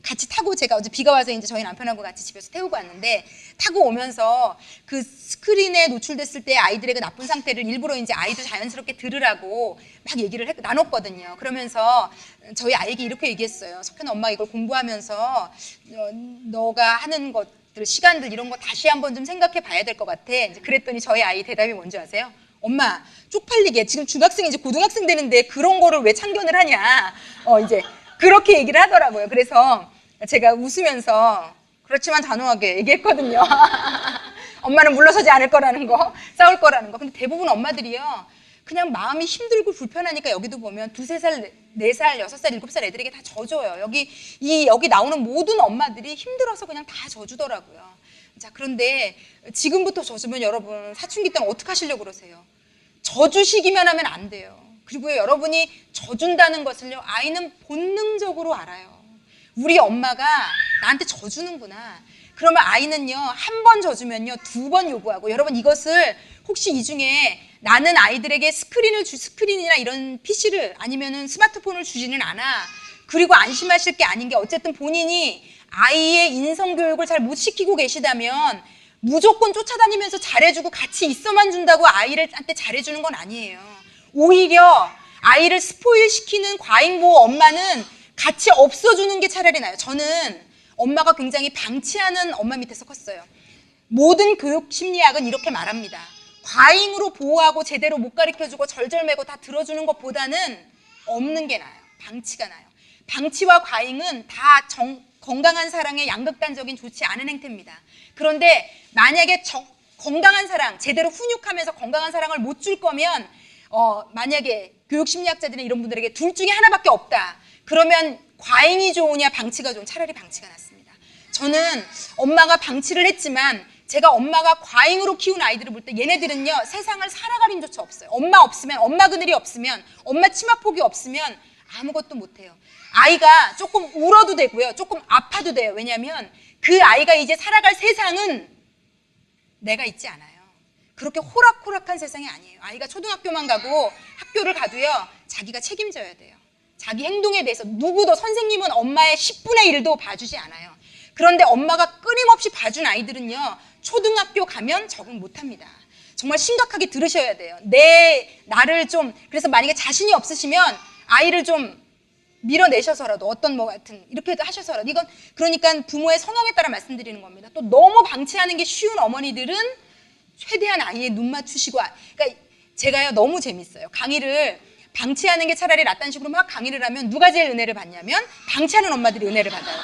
같이 타고 제가 어제 비가 와서 이제 저희 남편하고 같이 집에서 태우고 왔는데 타고 오면서 그 스크린에 노출됐을 때 아이들의 그 나쁜 상태를 일부러 이제 아이도 자연스럽게 들으라고 막 얘기를 나눴거든요. 그러면서 저희 아이에게 이렇게 얘기했어요. 석현아, 엄마 이걸 공부하면서 너가 하는 것들, 시간들 이런 거 다시 한번 좀 생각해 봐야 될 것 같아. 이제 그랬더니 저희 아이 대답이 뭔지 아세요? 엄마, 쪽팔리게 지금 중학생이 이제 고등학생 되는데 그런 거를 왜 참견을 하냐. 이제 그렇게 얘기를 하더라고요. 그래서 제가 웃으면서 그렇지만 단호하게 얘기했거든요. 엄마는 물러서지 않을 거라는 거, 싸울 거라는 거. 근데 대부분 엄마들이요, 그냥 마음이 힘들고 불편하니까 여기도 보면 2, 3살, 4살, 6살, 7살 애들에게 다 져줘요. 여기 나오는 모든 엄마들이 힘들어서 그냥 다 져주더라고요. 자, 그런데 지금부터 져주면 여러분 사춘기 때는 어떻게 하시려고 그러세요? 져주시기만 하면 안 돼요. 그리고 여러분이 져준다는 것을요, 아이는 본능적으로 알아요. 우리 엄마가 나한테 져주는구나. 그러면 아이는요, 한 번 져주면요, 2번 요구하고. 여러분 이것을 혹시 이 중에 나는 아이들에게 스크린이나 이런 PC를 아니면은 스마트폰을 주지는 않아. 그리고 안심하실 게 아닌 게 어쨌든 본인이 아이의 인성교육을 잘 못 시키고 계시다면 무조건 쫓아다니면서 잘해주고 같이 있어만 준다고 아이한테 잘해주는 건 아니에요. 오히려 아이를 스포일시키는 과잉보호 엄마는 같이 없어주는 게 차라리 나아요. 저는 엄마가 굉장히 방치하는 엄마 밑에서 컸어요. 모든 교육 심리학은 이렇게 말합니다. 과잉으로 보호하고 제대로 못 가르쳐주고 절절매고 다 들어주는 것보다는 없는 게 나아요. 방치가 나아요. 방치와 과잉은 다 건강한 사랑의 양극단적인 좋지 않은 행태입니다. 그런데 만약에 건강한 사랑, 제대로 훈육하면서 건강한 사랑을 못 줄 거면 만약에 교육심리학자들이나 이런 분들에게 둘 중에 하나밖에 없다. 그러면 과잉이 좋으냐 방치가 좋으냐, 차라리 방치가 낫습니다. 저는 엄마가 방치를 했지만 제가 엄마가 과잉으로 키운 아이들을 볼 때 얘네들은요, 세상을 살아갈 힘조차 없어요. 엄마 없으면, 엄마 그늘이 없으면, 엄마 치마폭이 없으면 아무것도 못해요. 아이가 조금 울어도 되고요, 조금 아파도 돼요. 왜냐하면 그 아이가 이제 살아갈 세상은 내가 있지 않아요. 그렇게 호락호락한 세상이 아니에요. 아이가 초등학교만 가고 학교를 가도요, 자기가 책임져야 돼요. 자기 행동에 대해서 누구도, 선생님은 엄마의 10분의 1도 봐주지 않아요. 그런데 엄마가 끊임없이 봐준 아이들은요, 초등학교 가면 적응 못합니다. 정말 심각하게 들으셔야 돼요. 나를 좀, 그래서 만약에 자신이 없으시면 아이를 좀 밀어내셔서라도 어떤 뭐 같은 이렇게 하셔서라도, 이건 그러니까 부모의 성향에 따라 말씀드리는 겁니다. 또 너무 방치하는 게 쉬운 어머니들은 최대한 아이의 눈 맞추시고, 그러니까 제가요 너무 재밌어요. 강의를 방치하는 게 차라리 낫다는 식으로 막 강의를 하면 누가 제일 은혜를 받냐면 방치하는 엄마들이 은혜를 받아요.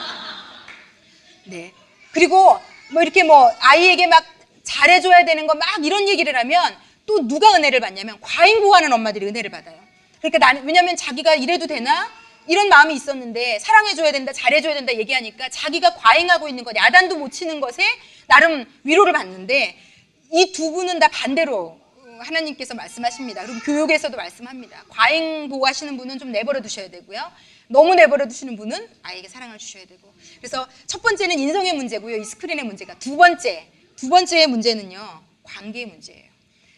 네. 그리고 뭐 이렇게 뭐 아이에게 막 잘해줘야 되는 거 막 이런 얘기를 하면 또 누가 은혜를 받냐면 과잉보호하는 엄마들이 은혜를 받아요. 그러니까 왜냐면 자기가 이래도 되나? 이런 마음이 있었는데 사랑해줘야 된다, 잘해줘야 된다 얘기하니까 자기가 과잉하고 있는 것, 야단도 못 치는 것에 나름 위로를 받는데, 이 두 분은 다 반대로 하나님께서 말씀하십니다. 그리고 교육에서도 말씀합니다. 과잉 보호하시는 분은 좀 내버려 두셔야 되고요. 너무 내버려 두시는 분은 아이에게 사랑을 주셔야 되고. 그래서 첫 번째는 인성의 문제고요. 이 스크린의 문제가. 두 번째의 문제는요, 관계의 문제예요.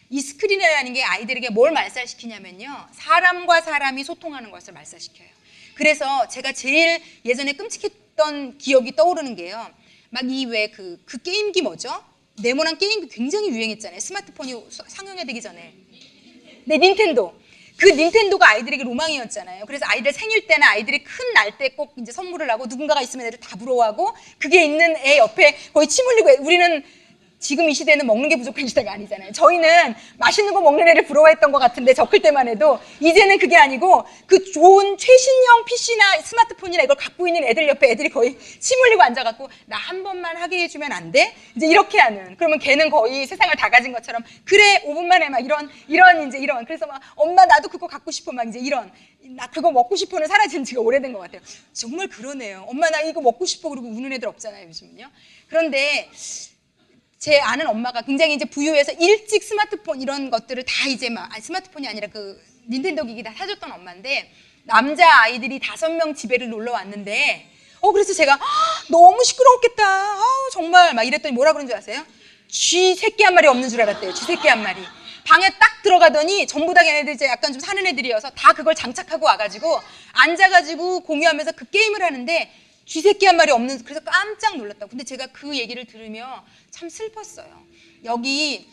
이 스크린이라는 게 아이들에게 뭘 말살시키냐면요, 사람과 사람이 소통하는 것을 말살시켜요. 그래서 제가 제일 예전에 끔찍했던 기억이 떠오르는 게요, 막 이 왜 그 게임기 뭐죠? 네모난 게임기 굉장히 유행했잖아요. 스마트폰이 상용화되기 전에. 네, 닌텐도. 그 닌텐도가 아이들에게 로망이었잖아요. 그래서 아이들 생일 때나 아이들이 큰 날 때 꼭 이제 선물을 하고, 누군가가 있으면 애들 다 부러워하고, 그게 있는 애 옆에 거의 침 흘리고, 우리는 지금 이 시대는 먹는 게 부족한 시대가 아니잖아요. 저희는 맛있는 거 먹는 애를 부러워했던 것 같은데, 저 클 때만 해도. 이제는 그게 아니고 그 좋은 최신형 PC나 스마트폰이나 이걸 갖고 있는 애들 옆에 애들이 거의 침 흘리고 앉아갖고, 나 한 번만 하게 해주면 안 돼? 이제 이렇게 하는. 그러면 걔는 거의 세상을 다 가진 것처럼, 그래 5분 만에 막 이런 그래서 막 엄마 나도 그거 갖고 싶어, 막 이제 이런, 나 그거 먹고 싶어는 사라진 지가 오래된 것 같아요. 정말 그러네요. 엄마 나 이거 먹고 싶어 그러고 우는 애들 없잖아요, 요즘은요. 그런데 제 아는 엄마가 굉장히 이제 부유해서 일찍 스마트폰 이런 것들을 다 이제 스마트폰이 아니라 그 닌텐도 기기 다 사줬던 엄마인데, 남자 아이들이 5명 집에를 놀러 왔는데, 그래서 제가 너무 시끄러웠겠다. 정말 막 이랬더니 뭐라 그런 줄 아세요? 쥐 새끼 한 마리 없는 줄 알았대요. 쥐 새끼 한 마리. 방에 딱 들어가더니 전부 다 걔네들 이제 약간 좀 사는 애들이어서 다 그걸 장착하고 와가지고 앉아가지고 공유하면서 그 게임을 하는데, 쥐새끼 한 마리 없는, 그래서 깜짝 놀랐다고. 근데 제가 그 얘기를 들으며 참 슬펐어요. 여기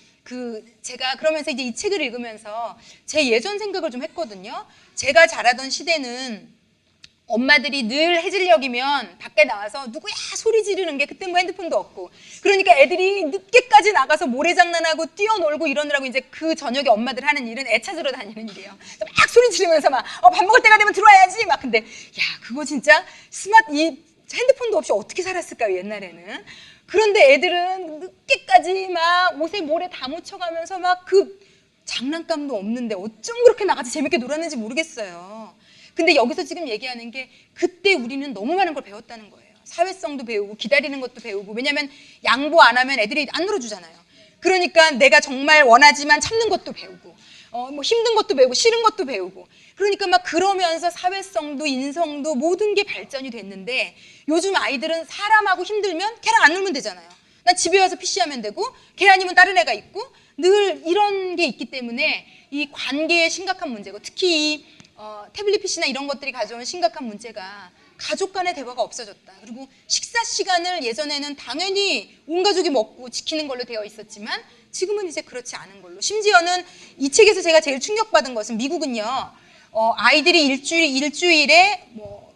제가 그러면서 이제 이 책을 읽으면서 제 예전 생각을 좀 했거든요. 제가 자라던 시대는 엄마들이 늘 해질녘이면 밖에 나와서 누구야 소리 지르는 게, 그때 뭐 핸드폰도 없고, 그러니까 애들이 늦게까지 나가서 모래장난하고 뛰어놀고 이러느라고 이제 그 저녁에 엄마들 하는 일은 애 찾으러 다니는 일이에요. 막 소리 지르면서 막 밥 먹을 때가 되면 들어와야지 막. 근데 야, 그거 진짜 이 핸드폰도 없이 어떻게 살았을까요, 옛날에는. 그런데 애들은 늦게까지 막 옷에 모래 다 묻혀가면서 막 그 장난감도 없는데 어쩜 그렇게 나가서 재밌게 놀았는지 모르겠어요. 근데 여기서 지금 얘기하는 게, 그때 우리는 너무 많은 걸 배웠다는 거예요. 사회성도 배우고 기다리는 것도 배우고. 왜냐하면 양보 안 하면 애들이 안 놀아주잖아요. 그러니까 내가 정말 원하지만 참는 것도 배우고, 뭐 힘든 것도 배우고 싫은 것도 배우고. 그러니까 막 그러면서 사회성도 인성도 모든 게 발전이 됐는데, 요즘 아이들은 사람하고 힘들면 걔랑 안 놀면 되잖아요. 난 집에 와서 PC하면 되고, 걔 아니면 다른 애가 있고, 늘 이런 게 있기 때문에 이 관계의 심각한 문제고, 특히 이 태블릿 PC나 이런 것들이 가져온 심각한 문제가 가족 간의 대화가 없어졌다. 그리고 식사 시간을 예전에는 당연히 온 가족이 먹고 지키는 걸로 되어 있었지만 지금은 이제 그렇지 않은 걸로. 심지어는 이 책에서 제가 제일 충격받은 것은, 미국은요, 아이들이 일주일에 뭐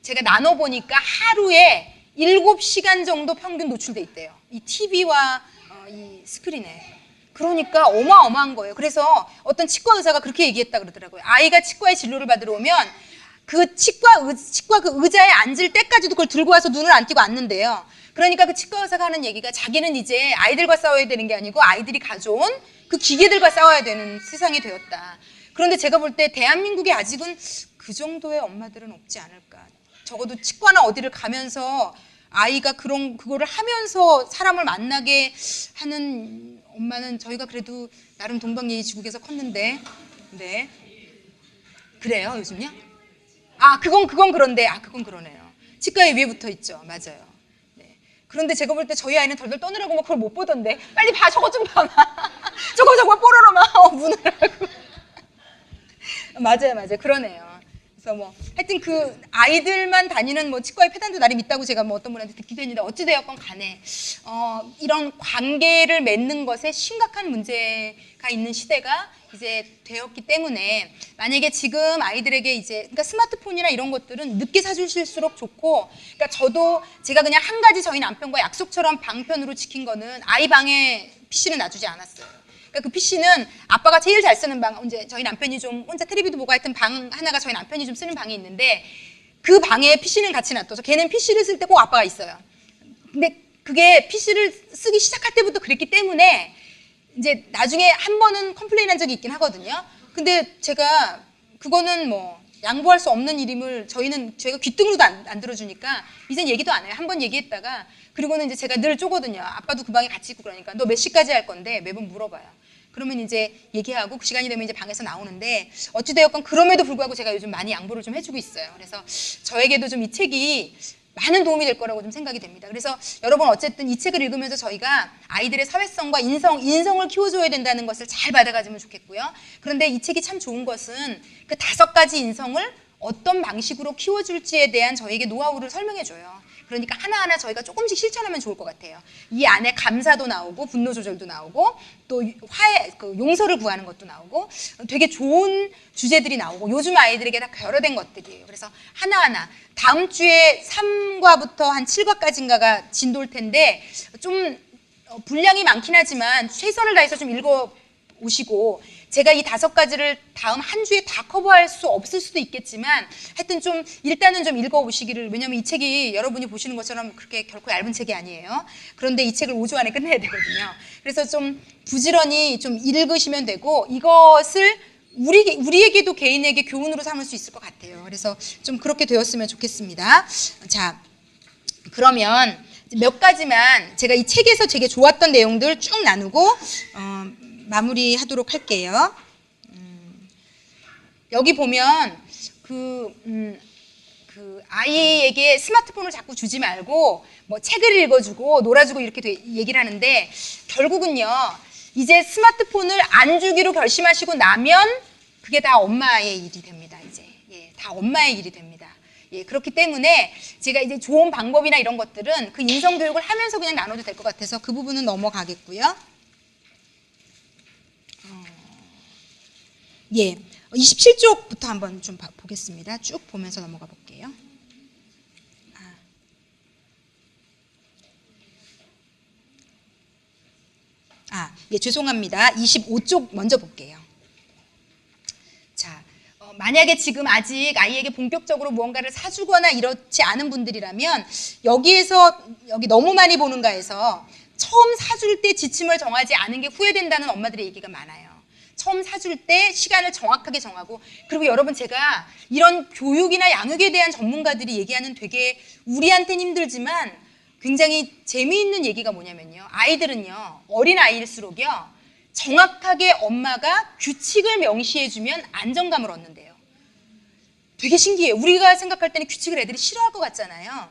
제가 나눠보니까 하루에 7시간 정도 평균 노출돼 있대요. 이 TV와 이 스크린에. 그러니까 어마어마한 거예요. 그래서 어떤 치과 의사가 그렇게 얘기했다 그러더라고요. 아이가 치과에 진료를 받으러 오면 그 치과 그 의자에 앉을 때까지도 그걸 들고 와서 눈을 안 띄고 앉는데요. 그러니까 그 치과 의사가 하는 얘기가, 자기는 이제 아이들과 싸워야 되는 게 아니고 아이들이 가져온 그 기계들과 싸워야 되는 세상이 되었다. 그런데 제가 볼 때 대한민국에 아직은 그 정도의 엄마들은 없지 않을까. 적어도 치과나 어디를 가면서 아이가 그거를 하면서 사람을 만나게 하는 엄마는 저희가 그래도 나름 동방예의지국에서 컸는데. 네. 그래요, 요즘요? 그건 그런데, 그건 그러네요. 치과에 위에 붙어 있죠. 맞아요. 네. 그런데 제가 볼 때 저희 아이는 덜덜 떠느라고 막 그걸 못 보던데. 빨리 봐, 저거 좀 봐봐. 저거 뽀로로 막 문을 하고. 맞아요. 그러네요. 그래서 뭐 하여튼 그 아이들만 다니는 뭐 치과에 폐단도 나름 있다고 제가 뭐 어떤 분한테 듣기도 했는데, 어찌되었건 간에 이런 관계를 맺는 것에 심각한 문제가 있는 시대가 이제 되었기 때문에, 만약에 지금 아이들에게 이제, 그러니까 스마트폰이나 이런 것들은 늦게 사주실수록 좋고, 그러니까 저도 제가 그냥 한 가지 저희 남편과 약속처럼 방편으로 지킨 거는, 아이 방에 PC는 놔주지 않았어요. 그러니까 그 PC는 아빠가 제일 잘 쓰는 방, 이제 저희 남편이 좀 혼자 텔레비도 보고 하여튼 방 하나가 저희 남편이 좀 쓰는 방이 있는데, 그 방에 PC는 같이 놔둬서 걔는 PC를 쓸 때 꼭 아빠가 있어요. 근데 그게 PC를 쓰기 시작할 때부터 그랬기 때문에 이제 나중에 한 번은 컴플레인 한 적이 있긴 하거든요. 근데 제가 그거는 뭐 양보할 수 없는 일임을 저희가 귀등으로도 안 들어주니까 이젠 얘기도 안 해요. 한 번 얘기했다가, 그리고는 이제 제가 늘 쪼거든요. 아빠도 그 방에 같이 있고 그러니까 너 몇 시까지 할 건데 매번 물어봐요. 그러면 이제 얘기하고 그 시간이 되면 이제 방에서 나오는데, 어찌되었건 그럼에도 불구하고 제가 요즘 많이 양보를 좀 해주고 있어요. 그래서 저에게도 좀 이 책이 많은 도움이 될 거라고 좀 생각이 됩니다. 그래서 여러분 어쨌든 이 책을 읽으면서 저희가 아이들의 사회성과 인성을 키워줘야 된다는 것을 잘 받아가지면 좋겠고요. 그런데 이 책이 참 좋은 것은 그 5가지 인성을 어떤 방식으로 키워줄지에 대한 저에게 노하우를 설명해줘요. 그러니까 하나하나 저희가 조금씩 실천하면 좋을 것 같아요. 이 안에 감사도 나오고 분노 조절도 나오고 또 용서를 구하는 것도 나오고 되게 좋은 주제들이 나오고 요즘 아이들에게 다 결여된 것들이에요. 그래서 하나하나 다음 주에 3과부터 한 7과까지인가가 진도일 텐데 좀 분량이 많긴 하지만 최선을 다해서 좀 읽어오시고, 제가 이 5가지를 다음 한 주에 다 커버할 수 없을 수도 있겠지만 하여튼 좀 일단은 좀 읽어보시기를. 왜냐하면 이 책이 여러분이 보시는 것처럼 그렇게 결코 얇은 책이 아니에요. 그런데 이 책을 5주 안에 끝내야 되거든요. 그래서 좀 부지런히 좀 읽으시면 되고, 이것을 우리에게도 개인에게 교훈으로 삼을 수 있을 것 같아요. 그래서 좀 그렇게 되었으면 좋겠습니다. 자, 그러면 몇 가지만 제가 이 책에서 되게 좋았던 내용들 쭉 나누고 마무리하도록 할게요. 여기 보면 그 아이에게 스마트폰을 자꾸 주지 말고 뭐 책을 읽어주고 놀아주고 이렇게 얘기를 하는데, 결국은요 이제 스마트폰을 안 주기로 결심하시고 나면 그게 다 엄마의 일이 됩니다. 이제 다 엄마의 일이 됩니다. 예, 그렇기 때문에 제가 이제 좋은 방법이나 이런 것들은 그 인성교육을 하면서 그냥 나눠도 될 것 같아서 그 부분은 넘어가겠고요. 예, 27쪽부터 한번 좀 보겠습니다. 쭉 보면서 넘어가 볼게요. 예, 죄송합니다. 25쪽 먼저 볼게요. 자, 만약에 지금 아직 아이에게 본격적으로 무언가를 사주거나 이렇지 않은 분들이라면 여기 너무 많이 보는가 해서 처음 사줄 때 지침을 정하지 않은 게 후회된다는 엄마들의 얘기가 많아요. 처음 사줄 때 시간을 정확하게 정하고, 그리고 여러분 제가 이런 교육이나 양육에 대한 전문가들이 얘기하는 되게 우리한테는 힘들지만 굉장히 재미있는 얘기가 뭐냐면요. 아이들은요, 어린 아이일수록요, 정확하게 엄마가 규칙을 명시해주면 안정감을 얻는데요. 되게 신기해요. 우리가 생각할 때는 규칙을 애들이 싫어할 것 같잖아요.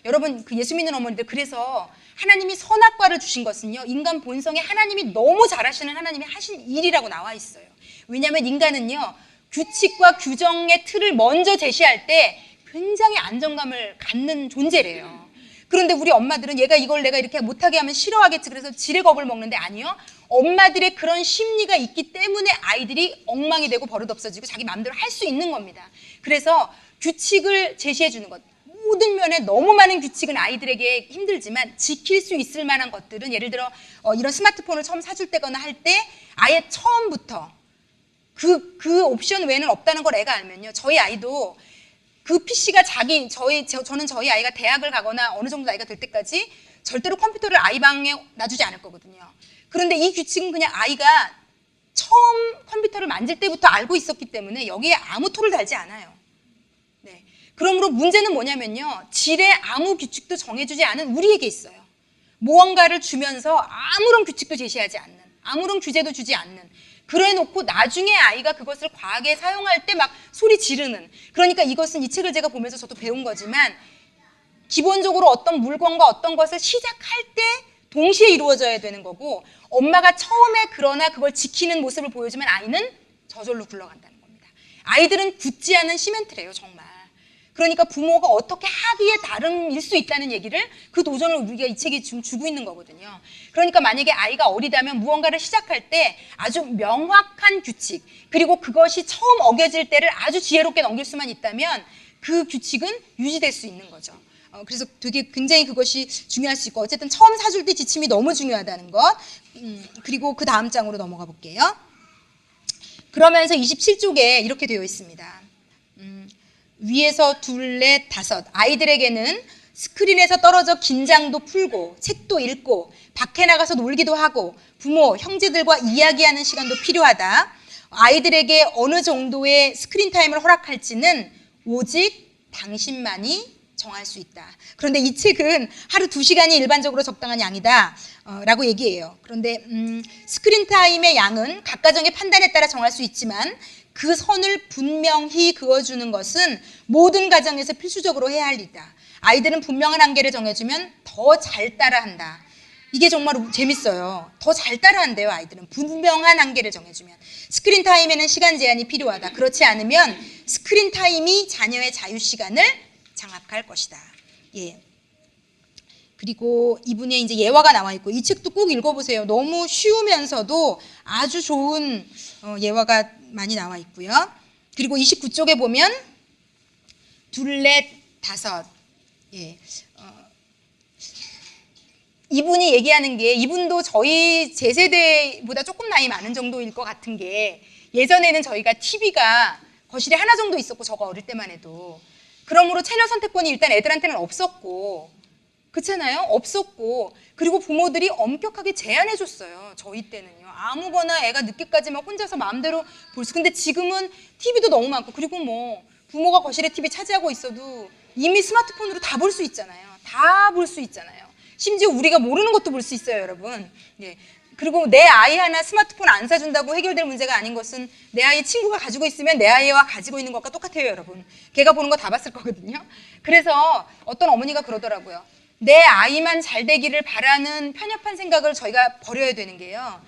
여러분, 그 예수 믿는 어머니들, 그래서 하나님이 선악과를 주신 것은요, 인간 본성에 하나님이 너무 잘하시는 하나님이 하신 일이라고 나와 있어요. 왜냐하면 인간은요, 규칙과 규정의 틀을 먼저 제시할 때 굉장히 안정감을 갖는 존재래요. 그런데 우리 엄마들은 얘가 이걸 내가 이렇게 못하게 하면 싫어하겠지, 그래서 지레 겁을 먹는데, 아니요. 엄마들의 그런 심리가 있기 때문에 아이들이 엉망이 되고 버릇없어지고 자기 마음대로 할 수 있는 겁니다. 그래서 규칙을 제시해 주는 것, 모든 면에 너무 많은 규칙은 아이들에게 힘들지만 지킬 수 있을 만한 것들은, 예를 들어 이런 스마트폰을 처음 사줄 때거나 할 때 아예 처음부터 그 옵션 외에는 없다는 걸 애가 알면요, 저희 아이도 그 PC가 저는 저희 아이가 대학을 가거나 어느 정도 나이가 될 때까지 절대로 컴퓨터를 아이 방에 놔두지 않을 거거든요. 그런데 이 규칙은 그냥 아이가 처음 컴퓨터를 만질 때부터 알고 있었기 때문에 여기에 아무 토를 달지 않아요. 네. 그러므로 문제는 뭐냐면요, 질에 아무 규칙도 정해주지 않은 우리에게 있어요. 무언가를 주면서 아무런 규칙도 제시하지 않는, 아무런 규제도 주지 않는, 그래 놓고 나중에 아이가 그것을 과하게 사용할 때 막 소리 지르는. 그러니까 이것은, 이 책을 제가 보면서 저도 배운 거지만, 기본적으로 어떤 물건과 어떤 것을 시작할 때 동시에 이루어져야 되는 거고, 엄마가 처음에 그러나 그걸 지키는 모습을 보여주면 아이는 저절로 굴러간다는 겁니다. 아이들은 굳지 않은 시멘트래요, 정말. 그러니까 부모가 어떻게 하기에 다름일 수 있다는 얘기를, 그 도전을 우리가 이 책이 지금 주고 있는 거거든요. 그러니까 만약에 아이가 어리다면 무언가를 시작할 때 아주 명확한 규칙, 그리고 그것이 처음 어겨질 때를 아주 지혜롭게 넘길 수만 있다면 그 규칙은 유지될 수 있는 거죠. 그래서 되게 굉장히 그것이 중요할 수 있고, 어쨌든 처음 사줄 때 지침이 너무 중요하다는 것. 그리고 그 다음 장으로 넘어가 볼게요. 그러면서 27쪽에 이렇게 되어 있습니다. 위에서 둘, 넷, 다섯. 아이들에게는 스크린에서 떨어져 긴장도 풀고 책도 읽고 밖에 나가서 놀기도 하고 부모, 형제들과 이야기하는 시간도 필요하다. 아이들에게 어느 정도의 스크린 타임을 허락할지는 오직 당신만이 정할 수 있다. 그런데 이 책은 하루 2시간이 일반적으로 적당한 양이다 라고 얘기해요. 그런데 스크린 타임의 양은 각 가정의 판단에 따라 정할 수 있지만 그 선을 분명히 그어주는 것은 모든 가정에서 필수적으로 해야 할 일이다. 아이들은 분명한 한계를 정해주면 더 잘 따라한다. 이게 정말 재밌어요. 더 잘 따라한대요, 아이들은. 분명한 한계를 정해주면. 스크린 타임에는 시간 제한이 필요하다. 그렇지 않으면 스크린 타임이 자녀의 자유 시간을 장악할 것이다. 예. 그리고 이분의 이제 예화가 나와 있고, 이 책도 꼭 읽어보세요. 너무 쉬우면서도 아주 좋은 예화가 많이 나와 있고요. 그리고 29쪽에 보면 둘, 넷, 다섯. 예. 이분이 얘기하는 게, 이분도 제 세대보다 조금 나이 많은 정도일 것 같은 게, 예전에는 저희가 TV가 거실에 하나 정도 있었고, 저가 어릴 때만 해도. 그러므로 채널 선택권이 일단 애들한테는 없었고, 그렇잖아요? 없었고, 그리고 부모들이 엄격하게 제한해줬어요. 저희 때는요. 아무거나 애가 늦게까지 막 혼자서 마음대로 볼 수. 근데 지금은 TV도 너무 많고, 그리고 뭐 부모가 거실에 TV 차지하고 있어도 이미 스마트폰으로 다 볼 수 있잖아요. 다 볼 수 있잖아요. 심지어 우리가 모르는 것도 볼 수 있어요, 여러분. 예. 그리고 내 아이 하나 스마트폰 안 사준다고 해결될 문제가 아닌 것은, 내 아이 친구가 가지고 있으면 내 아이와 가지고 있는 것과 똑같아요, 여러분. 걔가 보는 거 다 봤을 거거든요. 그래서 어떤 어머니가 그러더라고요. 내 아이만 잘 되기를 바라는 편협한 생각을 저희가 버려야 되는 게요,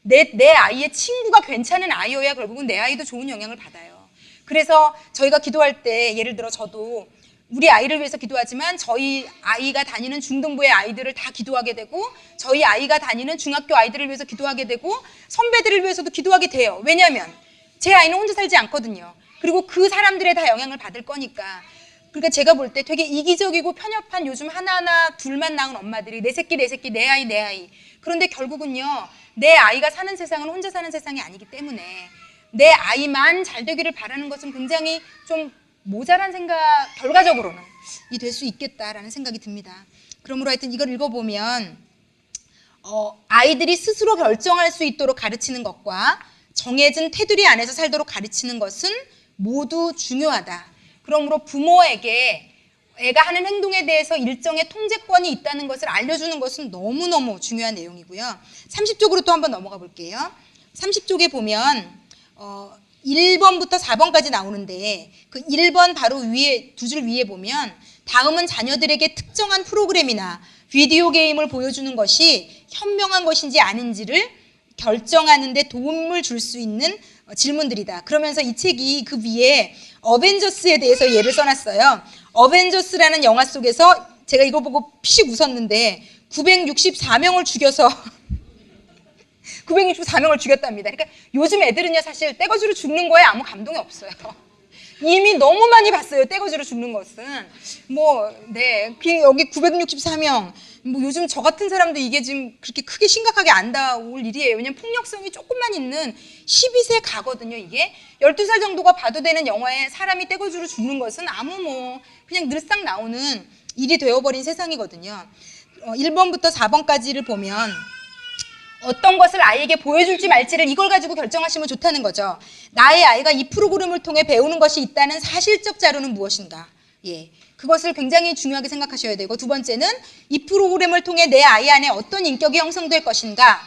내 아이의 친구가 괜찮은 아이여야 결국은 내 아이도 좋은 영향을 받아요. 그래서 저희가 기도할 때, 예를 들어 저도 우리 아이를 위해서 기도하지만 저희 아이가 다니는 중등부의 아이들을 다 기도하게 되고 저희 아이가 다니는 중학교 아이들을 위해서 기도하게 되고 선배들을 위해서도 기도하게 돼요. 왜냐하면 제 아이는 혼자 살지 않거든요. 그리고 그 사람들의 다 영향을 받을 거니까. 그러니까 제가 볼 때 되게 이기적이고 편협한 요즘 하나하나 둘만 낳은 엄마들이 내 새끼 내 새끼 내 아이 내 아이. 그런데 결국은요 내 아이가 사는 세상은 혼자 사는 세상이 아니기 때문에 내 아이만 잘 되기를 바라는 것은 굉장히 좀 모자란 생각, 결과적으로는 이 될 수 있겠다라는 생각이 듭니다. 그러므로 하여튼 이걸 읽어보면 아이들이 스스로 결정할 수 있도록 가르치는 것과 정해진 테두리 안에서 살도록 가르치는 것은 모두 중요하다. 그러므로 부모에게 애가 하는 행동에 대해서 일정의 통제권이 있다는 것을 알려주는 것은 너무너무 중요한 내용이고요. 30쪽으로 또 한번 넘어가 볼게요. 30쪽에 보면 1번부터 4번까지 나오는데 그 1번 바로 위에 두 줄 위에 보면 다음은 자녀들에게 특정한 프로그램이나 비디오 게임을 보여주는 것이 현명한 것인지 아닌지를 결정하는 데 도움을 줄 수 있는 질문들이다. 그러면서 이 책이 그 위에 어벤져스에 대해서 예를 써놨어요. 어벤져스라는 영화 속에서 제가 이거 보고 피식 웃었는데 964명을 죽여서 964명을 죽였답니다. 그러니까 요즘 애들은요 사실 떼거지로 죽는 거에 아무 감동이 없어요. 이미 너무 많이 봤어요. 떼거지로 죽는 것은. 여기 964명. 요즘 저 같은 사람도 이게 지금 그렇게 크게 심각하게 안 다올 일이에요. 왜냐면 폭력성이 조금만 있는 12세 가거든요, 이게. 12살 정도가 봐도 되는 영화에 사람이 떼거지로 죽는 것은 그냥 늘상 나오는 일이 되어버린 세상이거든요. 1번부터 4번까지를 보면 어떤 것을 아이에게 보여줄지 말지를 이걸 가지고 결정하시면 좋다는 거죠. 나의 아이가 이 프로그램을 통해 배우는 것이 있다는 사실적 자료는 무엇인가? 그것을 굉장히 중요하게 생각하셔야 되고, 두 번째는 이 프로그램을 통해 내 아이 안에 어떤 인격이 형성될 것인가?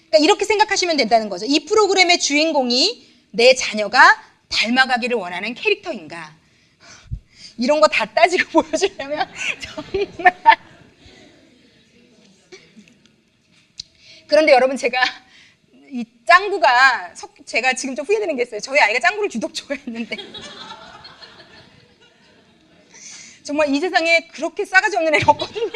그러니까 이렇게 생각하시면 된다는 거죠. 이 프로그램의 주인공이 내 자녀가 닮아가기를 원하는 캐릭터인가? 이런 거 다 따지고 보여주려면 정말. 그런데 여러분 제가 이 짱구가 제가 지금 좀 후회되는 게 있어요. 저희 아이가 짱구를 유독 좋아했는데 정말 이 세상에 그렇게 싸가지 없는 애가 없거든요.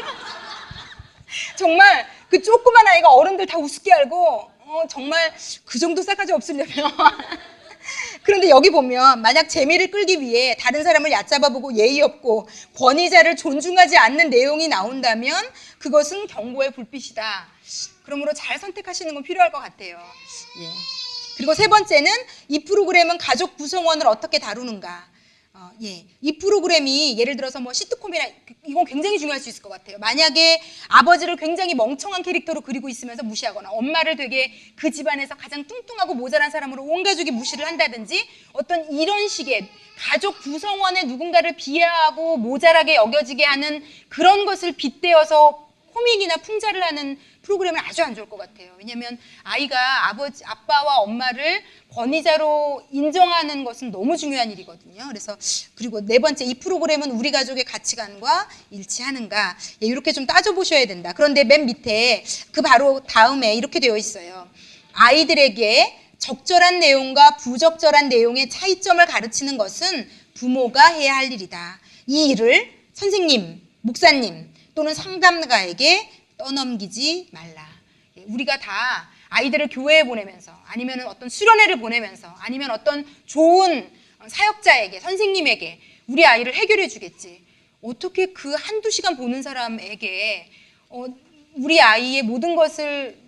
정말 그 조그만 아이가 어른들 다 우습게 알고 정말 그 정도 싸가지 없으려면 그런데 여기 보면 만약 재미를 끌기 위해 다른 사람을 얕잡아보고 예의 없고 권위자를 존중하지 않는 내용이 나온다면 그것은 경고의 불빛이다. 그러므로 잘 선택하시는 건 필요할 것 같아요. 그리고 세 번째는 이 프로그램은 가족 구성원을 어떻게 다루는가. 이 프로그램이 예를 들어서 시트콤이나 이건 굉장히 중요할 수 있을 것 같아요. 만약에 아버지를 굉장히 멍청한 캐릭터로 그리고 있으면서 무시하거나 엄마를 되게 그 집안에서 가장 뚱뚱하고 모자란 사람으로 온 가족이 무시를 한다든지 어떤 이런 식의 가족 구성원의 누군가를 비하하고 모자라게 여겨지게 하는 그런 것을 빗대어서 코믹이나 풍자를 하는 프로그램은 아주 안 좋을 것 같아요. 왜냐하면 아이가 아빠와 엄마를 권위자로 인정하는 것은 너무 중요한 일이거든요. 그리고 네 번째, 이 프로그램은 우리 가족의 가치관과 일치하는가? 이렇게 좀 따져보셔야 된다. 그런데 맨 밑에 그 바로 다음에 이렇게 되어 있어요. 아이들에게 적절한 내용과 부적절한 내용의 차이점을 가르치는 것은 부모가 해야 할 일이다. 이 일을 선생님, 목사님 또는 상담가에게 떠넘기지 말라. 우리가 다 아이들을 교회에 보내면서 아니면 어떤 수련회를 보내면서 아니면 어떤 좋은 사역자에게 선생님에게 우리 아이를 해결해 주겠지. 어떻게 그 한두 시간 보는 사람에게 우리 아이의 모든 것을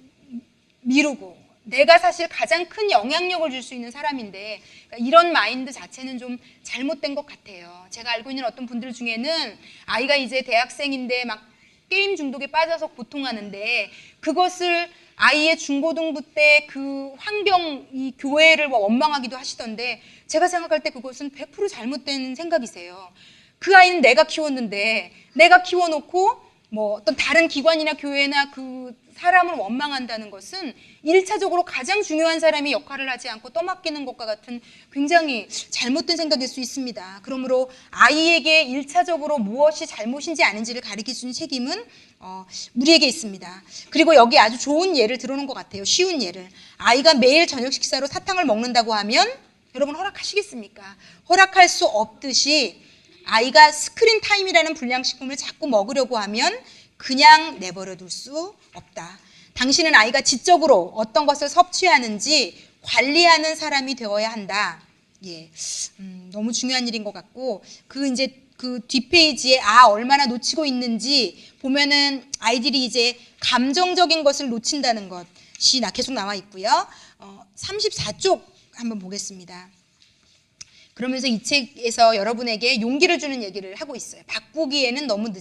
미루고 내가 사실 가장 큰 영향력을 줄 수 있는 사람인데 그러니까 이런 마인드 자체는 좀 잘못된 것 같아요. 제가 알고 있는 어떤 분들 중에는 아이가 이제 대학생인데 막 게임 중독에 빠져서 고통하는데 그것을 아이의 중고등부 때 그 환경, 이 교회를 원망하기도 하시던데 제가 생각할 때 그것은 100% 잘못된 생각이세요. 그 아이는 내가 키웠는데 내가 키워놓고 어떤 다른 기관이나 교회나 그 사람을 원망한다는 것은 1차적으로 가장 중요한 사람이 역할을 하지 않고 떠맡기는 것과 같은 굉장히 잘못된 생각일 수 있습니다. 그러므로 아이에게 1차적으로 무엇이 잘못인지 아닌지를 가르쳐주는 책임은 우리에게 있습니다. 그리고 여기 아주 좋은 예를 들어놓은 것 같아요. 쉬운 예를. 아이가 매일 저녁 식사로 사탕을 먹는다고 하면 여러분 허락하시겠습니까? 허락할 수 없듯이 아이가 스크린 타임이라는 불량식품을 자꾸 먹으려고 하면 그냥 내버려 둘 수 없다. 당신은 아이가 지적으로 어떤 것을 섭취하는지 관리하는 사람이 되어야 한다. 예, 너무 중요한 일인 것 같고, 그 뒷페이지에 얼마나 놓치고 있는지 보면은 아이들이 이제 감정적인 것을 놓친다는 것이 계속 나와 있고요. 34쪽 한번 보겠습니다. 그러면서 이 책에서 여러분에게 용기를 주는 얘기를 하고 있어요. 바꾸기에는 너무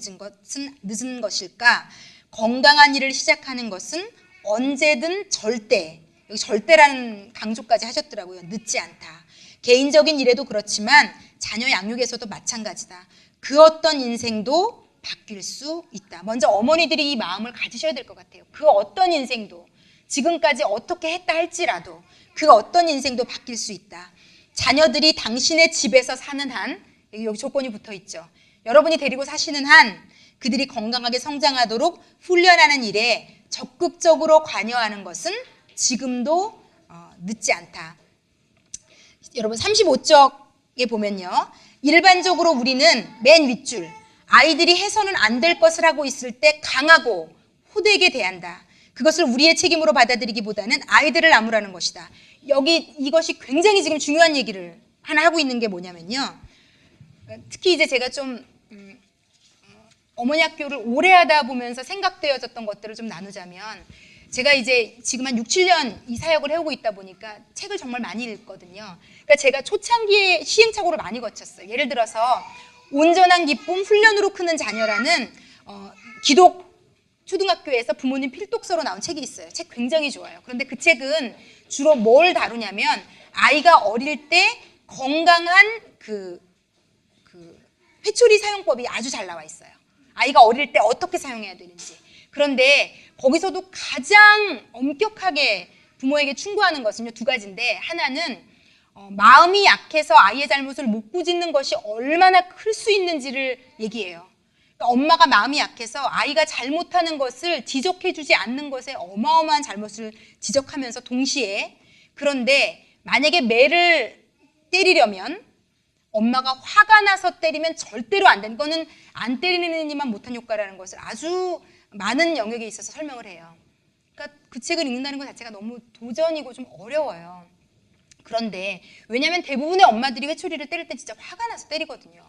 늦은 것일까? 건강한 일을 시작하는 것은 언제든 절대, 여기 절대라는 강조까지 하셨더라고요. 늦지 않다. 개인적인 일에도 그렇지만 자녀 양육에서도 마찬가지다. 그 어떤 인생도 바뀔 수 있다. 먼저 어머니들이 이 마음을 가지셔야 될 것 같아요. 그 어떤 인생도, 지금까지 어떻게 했다 할지라도 그 어떤 인생도 바뀔 수 있다. 자녀들이 당신의 집에서 사는 한, 여기 조건이 붙어 있죠. 여러분이 데리고 사시는 한 그들이 건강하게 성장하도록 훈련하는 일에 적극적으로 관여하는 것은 지금도 늦지 않다. 여러분 35쪽에 보면요. 일반적으로 우리는 맨 윗줄, 아이들이 해서는 안 될 것을 하고 있을 때 강하고 호되게 대한다. 그것을 우리의 책임으로 받아들이기보다는 아이들을 나무라는 것이다. 여기 이것이 굉장히 지금 중요한 얘기를 하나 하고 있는 게 뭐냐면요. 특히 이제 제가 좀 어머니 학교를 오래 하다 보면서 생각되어졌던 것들을 좀 나누자면, 제가 이제 지금 한 6, 7년 이 사역을 해오고 있다 보니까 책을 정말 많이 읽거든요. 그러니까 제가 초창기에 시행착오를 많이 거쳤어요. 예를 들어서 온전한 기쁨, 훈련으로 크는 자녀라는 기독 초등학교에서 부모님 필독서로 나온 책이 있어요. 책 굉장히 좋아요. 그런데 그 책은 주로 뭘 다루냐면 아이가 어릴 때 건강한 그 회초리 사용법이 아주 잘 나와 있어요. 아이가 어릴 때 어떻게 사용해야 되는지. 그런데 거기서도 가장 엄격하게 부모에게 충고하는 것은요, 두 가지인데, 하나는 마음이 약해서 아이의 잘못을 못 꾸짖는 것이 얼마나 클 수 있는지를 얘기해요. 그러니까 엄마가 마음이 약해서 아이가 잘못하는 것을 지적해주지 않는 것에 어마어마한 잘못을 지적하면서 동시에, 그런데 만약에 매를 때리려면 엄마가 화가 나서 때리면 절대로 안 되는, 거는 안 때리는 이만 못한 효과라는 것을 아주 많은 영역에 있어서 설명을 해요. 그러니까 그 책을 읽는다는 것 자체가 너무 도전이고 좀 어려워요. 그런데 왜냐하면 대부분의 엄마들이 회초리를 때릴 때 진짜 화가 나서 때리거든요.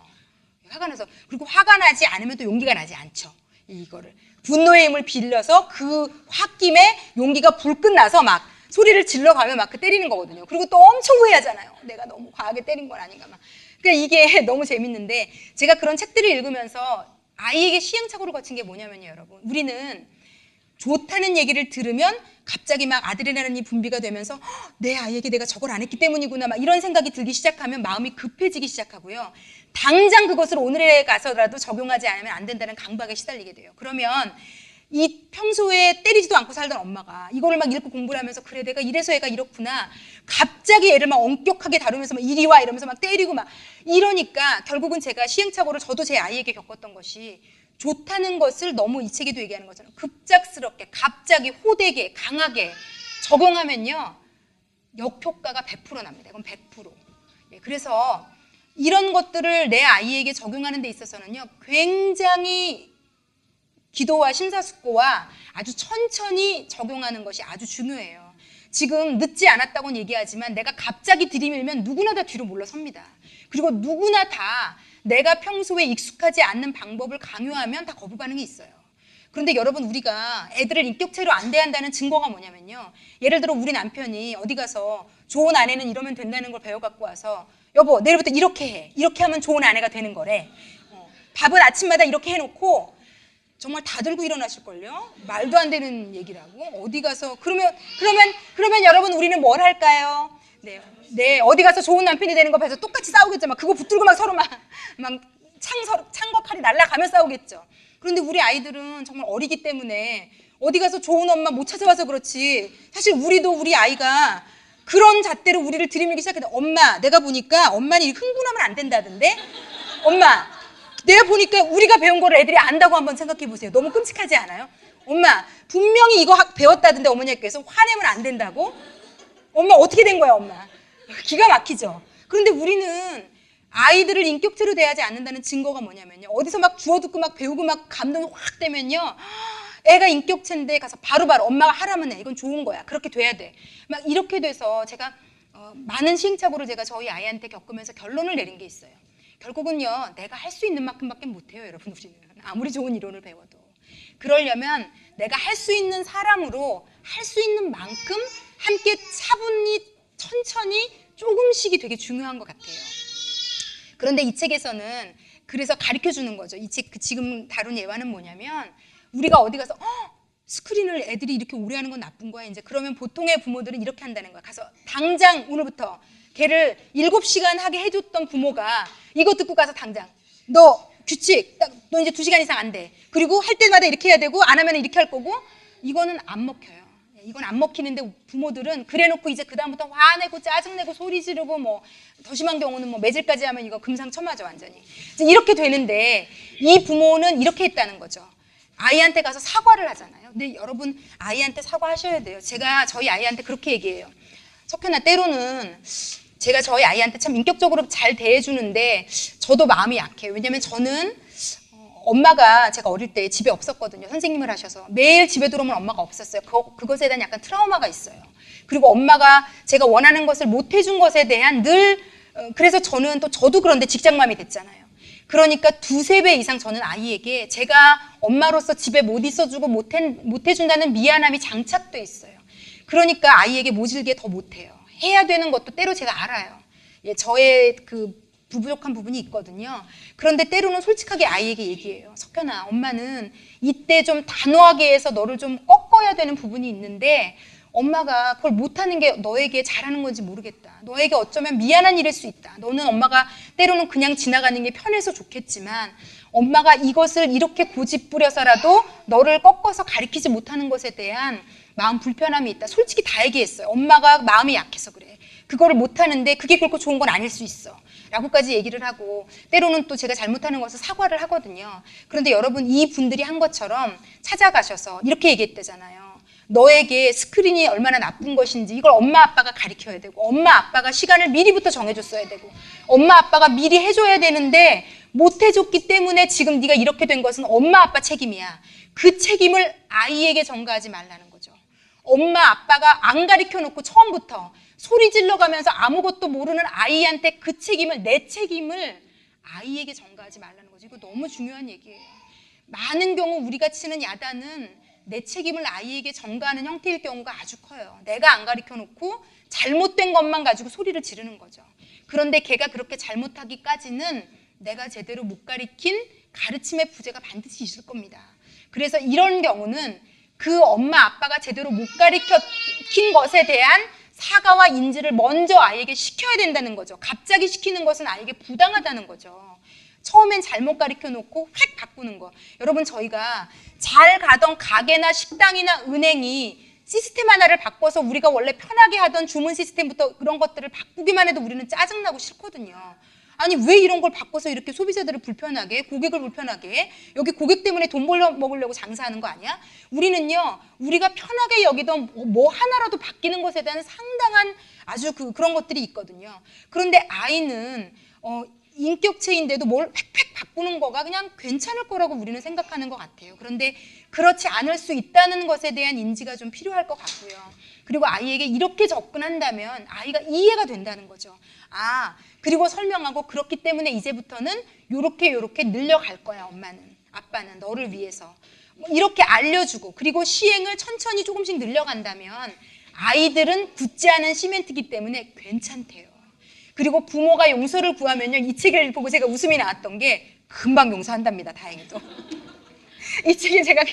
화가 나서. 그리고 화가 나지 않으면 또 용기가 나지 않죠. 이거를 분노의 힘을 빌려서 그 홧김에 용기가 불끈 나서 막 소리를 질러가며 막 때리는 거거든요. 그리고 또 엄청 후회하잖아요. 내가 너무 과하게 때린 건 아닌가 막. 그러니까 이게 너무 재밌는데, 제가 그런 책들을 읽으면서 아이에게 시행착오를 거친 게 뭐냐면요, 여러분. 우리는 좋다는 얘기를 들으면 갑자기 막 아드레날린이 분비가 되면서 내 아이에게 내가 저걸 안 했기 때문이구나 막 이런 생각이 들기 시작하면 마음이 급해지기 시작하고요. 당장 그것을 오늘에 가서라도 적용하지 않으면 안 된다는 강박에 시달리게 돼요. 그러면 이 평소에 때리지도 않고 살던 엄마가 이거를 막 읽고 공부를 하면서 그래 내가 이래서 애가 이렇구나, 갑자기 애를 막 엄격하게 다루면서 막 이리 와 이러면서 막 때리고 막 이러니까 결국은 제가 시행착오를 저도 제 아이에게 겪었던 것이, 좋다는 것을 너무 이 책에도 얘기하는 것처럼 급작스럽게 갑자기 호되게 강하게 적용하면요 역효과가 100% 납니다. 이건 100%. 예, 그래서 이런 것들을 내 아이에게 적용하는 데 있어서는요 굉장히 기도와 심사숙고와 아주 천천히 적용하는 것이 아주 중요해요. 지금 늦지 않았다고는 얘기하지만 내가 갑자기 들이밀면 누구나 다 뒤로 물러섭니다. 그리고 누구나 다 내가 평소에 익숙하지 않는 방법을 강요하면 다 거부 반응이 있어요. 그런데 여러분, 우리가 애들을 인격체로 안 대한다는 증거가 뭐냐면요, 예를 들어 우리 남편이 어디 가서 좋은 아내는 이러면 된다는 걸 배워갖고 와서 여보 내일부터 이렇게 해, 이렇게 하면 좋은 아내가 되는 거래. 밥은 아침마다 이렇게 해놓고, 정말 다 들고 일어나실걸요? 말도 안 되는 얘기라고. 어디 가서 그러면 여러분 우리는 뭘 할까요? 네, 어디 가서 좋은 남편이 되는 거 봐서 똑같이 싸우겠죠. 막 그거 붙들고 막 서로 막 창과 칼이 날아가며 싸우겠죠. 그런데 우리 아이들은 정말 어리기 때문에 어디 가서 좋은 엄마 못 찾아와서 그렇지, 사실 우리도 우리 아이가 그런 잣대로 우리를 들이밀기 시작해요. 엄마, 내가 보니까 엄마는 이렇게 흥분하면 안 된다던데? 엄마, 내가 보니까 우리가 배운 거를 애들이 안다고 한번 생각해 보세요. 너무 끔찍하지 않아요? 엄마, 분명히 이거 배웠다던데 어머니께서 화내면 안 된다고? 엄마 어떻게 된 거야, 엄마? 기가 막히죠. 그런데 우리는 아이들을 인격체로 대하지 않는다는 증거가 뭐냐면요. 어디서 막 주워 듣고 막 배우고 막 감동이 확 되면요. 애가 인격체인데 가서 바로바로 엄마가 하라면 해. 이건 좋은 거야. 그렇게 돼야 돼. 막 이렇게 돼서 제가 많은 시행착오를 제가 저희 아이한테 겪으면서 결론을 내린 게 있어요. 결국은요. 내가 할 수 있는 만큼밖에 못해요. 여러분 우리는. 아무리 좋은 이론을 배워도. 그러려면 내가 할 수 있는 사람으로 할 수 있는 만큼 함께 차분히 천천히 조금씩이 되게 중요한 것 같아요. 그런데 이 책에서는 그래서 가르쳐주는 거죠. 이 책 지금 다룬 예화는 뭐냐면 우리가 어디 가서 스크린을 애들이 이렇게 오래 하는 건 나쁜 거야. 이제 그러면 보통의 부모들은 이렇게 한다는 거야. 가서 당장 오늘부터 걔를 7시간 하게 해줬던 부모가 이거 듣고 가서 당장 너 규칙 너 이제 2시간 이상 안 돼. 그리고 할 때마다 이렇게 해야 되고 안 하면 이렇게 할 거고 이거는 안 먹혀요. 이건 안 먹히는데 부모들은 그래놓고 이제 그다음부터 화내고 짜증내고 소리 지르고 뭐 더 심한 경우는 뭐 매질까지 하면 이거 금상첨화죠 완전히. 이제 이렇게 되는데 이 부모는 이렇게 했다는 거죠. 아이한테 가서 사과를 하잖아요. 근데 여러분 아이한테 사과하셔야 돼요. 제가 저희 아이한테 그렇게 얘기해요. 석현아 때로는 제가 저희 아이한테 참 인격적으로 잘 대해주는데 저도 마음이 약해요. 왜냐면 저는 엄마가 제가 어릴 때 집에 없었거든요. 선생님을 하셔서 매일 집에 들어오면 엄마가 없었어요. 그것에 대한 약간 트라우마가 있어요. 그리고 엄마가 제가 원하는 것을 못 해준 것에 대한 그래서 저는 또 저도 그런데 직장맘이 됐잖아요. 그러니까 2-3배 이상 저는 아이에게 제가 엄마로서 집에 못 있어주고 못 해준다는 미안함이 장착돼 있어요. 그러니까 아이에게 모질게 더 못해요. 해야 되는 것도 때로 제가 알아요. 예, 저의 그 부족한 부분이 있거든요. 그런데 때로는 솔직하게 아이에게 얘기해요. 석현아, 엄마는 이때 좀 단호하게 해서 너를 좀 꺾어야 되는 부분이 있는데 엄마가 그걸 못하는 게 너에게 잘하는 건지 모르겠다. 너에게 어쩌면 미안한 일일 수 있다. 너는 엄마가 때로는 그냥 지나가는 게 편해서 좋겠지만 엄마가 이것을 이렇게 고집부려서라도 너를 꺾어서 가리키지 못하는 것에 대한 마음 불편함이 있다. 솔직히 다 얘기했어요. 엄마가 마음이 약해서 그래. 그거를 못하는데 그게 결코 좋은 건 아닐 수 있어. 라고까지 얘기를 하고 때로는 또 제가 잘못하는 것을 사과를 하거든요. 그런데 여러분 이 분들이 한 것처럼 찾아가셔서 이렇게 얘기했대잖아요. 너에게 스크린이 얼마나 나쁜 것인지 이걸 엄마 아빠가 가르쳐야 되고 엄마 아빠가 시간을 미리부터 정해줬어야 되고 엄마 아빠가 미리 해줘야 되는데 못 해줬기 때문에 지금 네가 이렇게 된 것은 엄마 아빠 책임이야. 그 책임을 아이에게 전가하지 말라는 거죠. 엄마 아빠가 안 가르쳐놓고 처음부터 소리 질러가면서 아무것도 모르는 아이한테 그 책임을 내 책임을 아이에게 전가하지 말라는 거죠. 이거 너무 중요한 얘기예요. 많은 경우 우리가 치는 야단은 내 책임을 아이에게 전가하는 형태일 경우가 아주 커요. 내가 안 가르쳐놓고 잘못된 것만 가지고 소리를 지르는 거죠. 그런데 걔가 그렇게 잘못하기까지는 내가 제대로 못 가르친 가르침의 부재가 반드시 있을 겁니다. 그래서 이런 경우는 그 엄마 아빠가 제대로 못 가르친 것에 대한 사과와 인지를 먼저 아이에게 시켜야 된다는 거죠. 갑자기 시키는 것은 아이에게 부당하다는 거죠. 처음엔 잘못 가르쳐 놓고 획 바꾸는 거. 여러분 저희가 잘 가던 가게나 식당이나 은행이 시스템 하나를 바꿔서 우리가 원래 편하게 하던 주문 시스템부터 그런 것들을 바꾸기만 해도 우리는 짜증나고 싫거든요. 아니 왜 이런 걸 바꿔서 이렇게 소비자들을 불편하게 고객을 불편하게 여기 고객 때문에 돈 벌려 먹으려고 장사하는 거 아니야? 우리는요 우리가 편하게 여기던 뭐 하나라도 바뀌는 것에 대한 상당한 아주 그런 것들이 있거든요. 그런데 아이는 인격체인데도 뭘 팩팩 바꾸는 거가 그냥 괜찮을 거라고 우리는 생각하는 것 같아요. 그런데 그렇지 않을 수 있다는 것에 대한 인지가 좀 필요할 것 같고요. 그리고 아이에게 이렇게 접근한다면 아이가 이해가 된다는 거죠. 그리고 설명하고 그렇기 때문에 이제부터는 요렇게 늘려갈 거야 엄마는 아빠는 너를 위해서 이렇게 알려주고 그리고 시행을 천천히 조금씩 늘려간다면 아이들은 굳지 않은 시멘트이기 때문에 괜찮대요. 그리고 부모가 용서를 구하면요 이 책을 보고 제가 웃음이 나왔던 게 금방 용서한답니다. 다행히도 이 책에 제가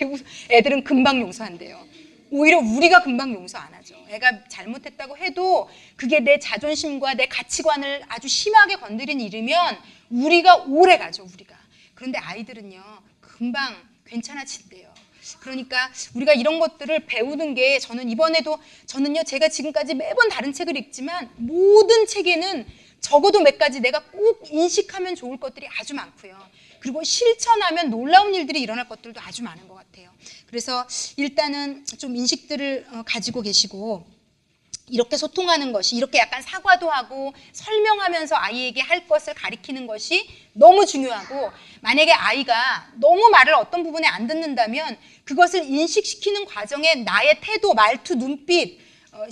애들은 금방 용서한대요. 오히려 우리가 금방 용서 안 하죠. 애가 잘못했다고 해도 그게 내 자존심과 내 가치관을 아주 심하게 건드린 일이면 우리가 오래 가죠. 우리가. 그런데 아이들은요 금방 괜찮아진대요. 그러니까 우리가 이런 것들을 배우는 게 저는요 제가 지금까지 매번 다른 책을 읽지만 모든 책에는 적어도 몇 가지 내가 꼭 인식하면 좋을 것들이 아주 많고요. 그리고 실천하면 놀라운 일들이 일어날 것들도 아주 많은 것 같아요. 그래서 일단은 좀 인식들을 가지고 계시고 이렇게 소통하는 것이, 이렇게 약간 사과도 하고 설명하면서 아이에게 할 것을 가리키는 것이 너무 중요하고, 만약에 아이가 너무 말을 어떤 부분에 안 듣는다면 그것을 인식시키는 과정에 나의 태도, 말투, 눈빛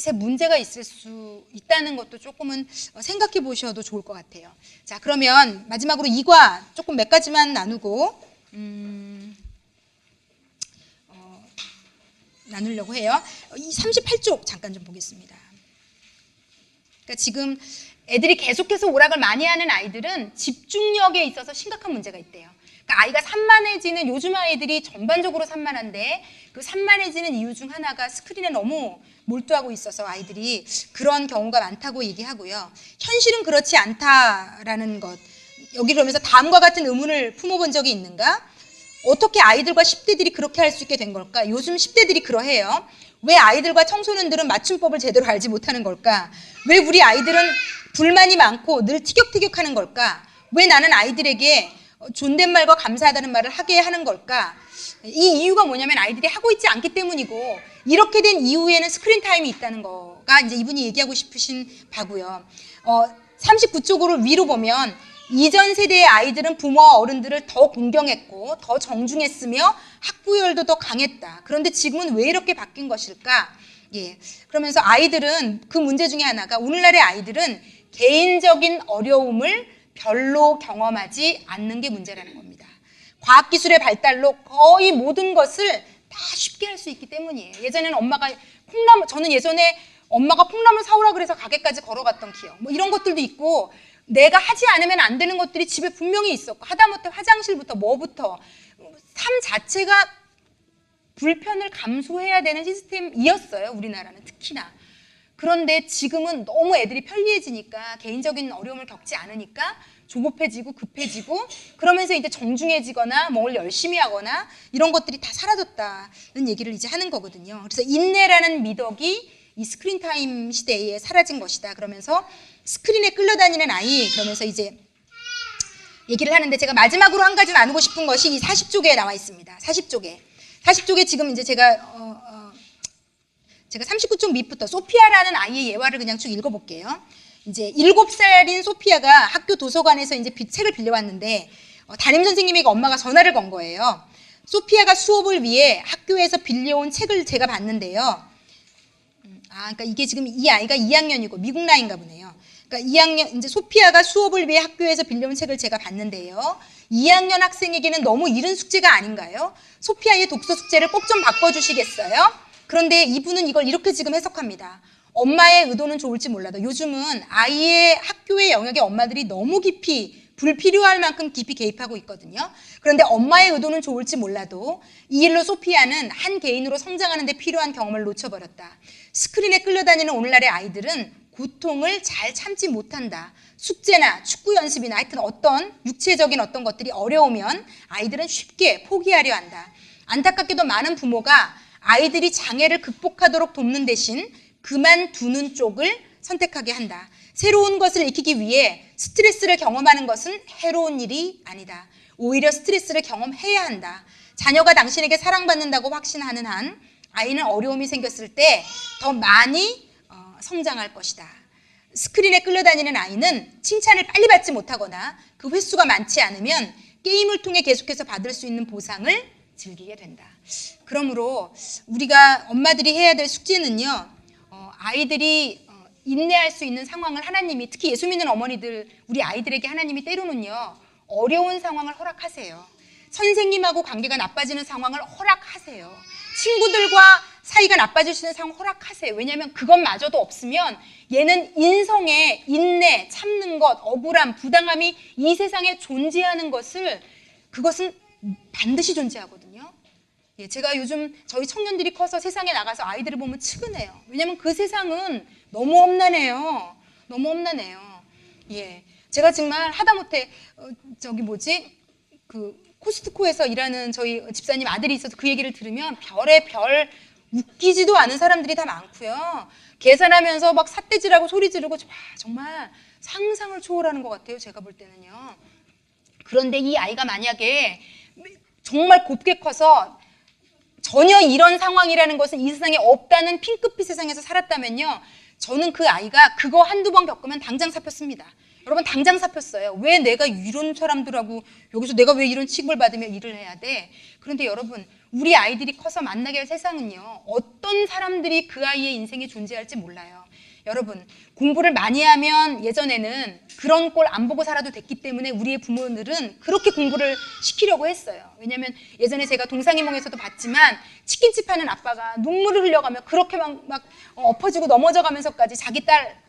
에 문제가 있을 수 있다는 것도 조금은 생각해 보셔도 좋을 것 같아요. 자, 그러면 마지막으로 2과 조금 몇 가지만 나누고 나누려고 해요. 이 38쪽 잠깐 좀 보겠습니다. 그러니까 지금 애들이 계속해서 오락을 많이 하는 아이들은 집중력에 있어서 심각한 문제가 있대요. 그러니까 아이가 산만해지는, 요즘 아이들이 전반적으로 산만한데 그 산만해지는 이유 중 하나가 스크린에 너무 몰두하고 있어서 아이들이 그런 경우가 많다고 얘기하고요. 현실은 그렇지 않다라는 것. 여기 그러면서 다음과 같은 의문을 품어본 적이 있는가? 어떻게 아이들과 10대들이 그렇게 할 수 있게 된 걸까? 요즘 10대들이 그러해요. 왜 아이들과 청소년들은 맞춤법을 제대로 알지 못하는 걸까? 왜 우리 아이들은 불만이 많고 늘 티격태격하는 걸까? 왜 나는 아이들에게 존댓말과 감사하다는 말을 하게 하는 걸까? 이 이유가 뭐냐면 아이들이 하고 있지 않기 때문이고, 이렇게 된 이후에는 스크린 타임이 있다는 거가 이제 이분이 얘기하고 싶으신 바고요. 39쪽으로 위로 보면 이전 세대의 아이들은 부모와 어른들을 더 공경했고 더 정중했으며 학구열도 더 강했다. 그런데 지금은 왜 이렇게 바뀐 것일까? 예. 그러면서 아이들은, 그 문제 중에 하나가, 오늘날의 아이들은 개인적인 어려움을 별로 경험하지 않는 게 문제라는 겁니다. 과학기술의 발달로 거의 모든 것을 다 쉽게 할 수 있기 때문이에요. 예전에는 엄마가 저는 예전에 엄마가 콩나물 사오라 그래서 가게까지 걸어갔던 기억, 뭐 이런 것들도 있고, 내가 하지 않으면 안 되는 것들이 집에 분명히 있었고, 하다못해 화장실부터 뭐부터 삶 자체가 불편을 감수해야 되는 시스템이었어요. 우리나라는 특히나. 그런데 지금은 너무 애들이 편리해지니까, 개인적인 어려움을 겪지 않으니까 조급해지고 급해지고, 그러면서 이제 정중해지거나 뭘 열심히 하거나 이런 것들이 다 사라졌다는 얘기를 이제 하는 거거든요. 그래서 인내라는 미덕이 이 스크린 타임 시대에 사라진 것이다. 그러면서 스크린에 끌려다니는 아이, 그러면서 이제 얘기를 하는데, 제가 마지막으로 한 가지 나누고 싶은 것이 이 40쪽에 나와 있습니다. 40쪽에 지금 이제 제가 39쪽 밑부터 소피아라는 아이의 예화를 그냥 쭉 읽어볼게요. 이제 7살인 소피아가 학교 도서관에서 이제 책을 빌려왔는데, 담임 선생님에게 엄마가 전화를 건 거예요. 소피아가 수업을 위해 학교에서 빌려온 책을 제가 봤는데요. 그러니까 이게 지금 이 아이가 2학년이고 미국 나이인가 보네요. 그러니까 2학년, 이제 소피아가 수업을 위해 학교에서 빌려온 책을 제가 봤는데요. 2학년 학생에게는 너무 이른 숙제가 아닌가요? 소피아의 독서 숙제를 꼭 좀 바꿔주시겠어요? 그런데 이분은 이걸 이렇게 지금 해석합니다. 엄마의 의도는 좋을지 몰라도 요즘은 아이의 학교의 영역에 엄마들이 너무 깊이, 불필요할 만큼 깊이 개입하고 있거든요. 그런데 엄마의 의도는 좋을지 몰라도 이 일로 소피아는 한 개인으로 성장하는 데 필요한 경험을 놓쳐버렸다. 스크린에 끌려다니는 오늘날의 아이들은 고통을 잘 참지 못한다. 숙제나 축구 연습이나 하여튼 어떤 육체적인 어떤 것들이 어려우면 아이들은 쉽게 포기하려 한다. 안타깝게도 많은 부모가 아이들이 장애를 극복하도록 돕는 대신 그만두는 쪽을 선택하게 한다. 새로운 것을 익히기 위해 스트레스를 경험하는 것은 해로운 일이 아니다. 오히려 스트레스를 경험해야 한다. 자녀가 당신에게 사랑받는다고 확신하는 한 아이는 어려움이 생겼을 때 더 많이 성장할 것이다. 스크린에 끌려다니는 아이는 칭찬을 빨리 받지 못하거나 그 횟수가 많지 않으면 게임을 통해 계속해서 받을 수 있는 보상을 즐기게 된다. 그러므로 우리가 엄마들이 해야 될 숙제는요, 아이들이 인내할 수 있는 상황을 하나님이, 특히 예수 믿는 어머니들, 우리 아이들에게 하나님이 때로는요 어려운 상황을 허락하세요. 선생님하고 관계가 나빠지는 상황을 허락하세요. 친구들과 사이가 나빠질 수 있는 상황 허락하세요. 왜냐하면 그것마저도 없으면 얘는 인성에 인내, 참는 것, 억울함, 부당함이 이 세상에 존재하는 것을, 그것은 반드시 존재하거든요. 예, 제가 요즘 저희 청년들이 커서 세상에 나가서 아이들을 보면 측은해요. 왜냐하면 그 세상은 너무 험난해요. 너무 험난해요. 예, 제가 정말 하다못해 코스트코에서 일하는 저희 집사님 아들이 있어서 그 얘기를 들으면 별의 별, 웃기지도 않은 사람들이 다 많고요. 계산하면서 막 삿대질하고 소리 지르고, 정말 상상을 초월하는 것 같아요. 제가 볼 때는요. 그런데 이 아이가 만약에 정말 곱게 커서 전혀 이런 상황이라는 것은 이 세상에 없다는 핑크빛 세상에서 살았다면요, 저는 그 아이가 그거 한두 번 겪으면 당장 잡혔습니다. 여러분 당장 잡혔어요. 왜 내가 이런 사람들하고 여기서 내가 왜 이런 취급을 받으며 일을 해야 돼? 그런데 여러분 우리 아이들이 커서 만나게 할 세상은요. 어떤 사람들이 그 아이의 인생에 존재할지 몰라요. 여러분 공부를 많이 하면 예전에는 그런 꼴 안 보고 살아도 됐기 때문에 우리의 부모들은 그렇게 공부를 시키려고 했어요. 왜냐하면 예전에 제가 동상이몽에서도 봤지만 치킨집 하는 아빠가 눈물을 흘려가며 그렇게 막 엎어지고 넘어져가면서까지 자기 딸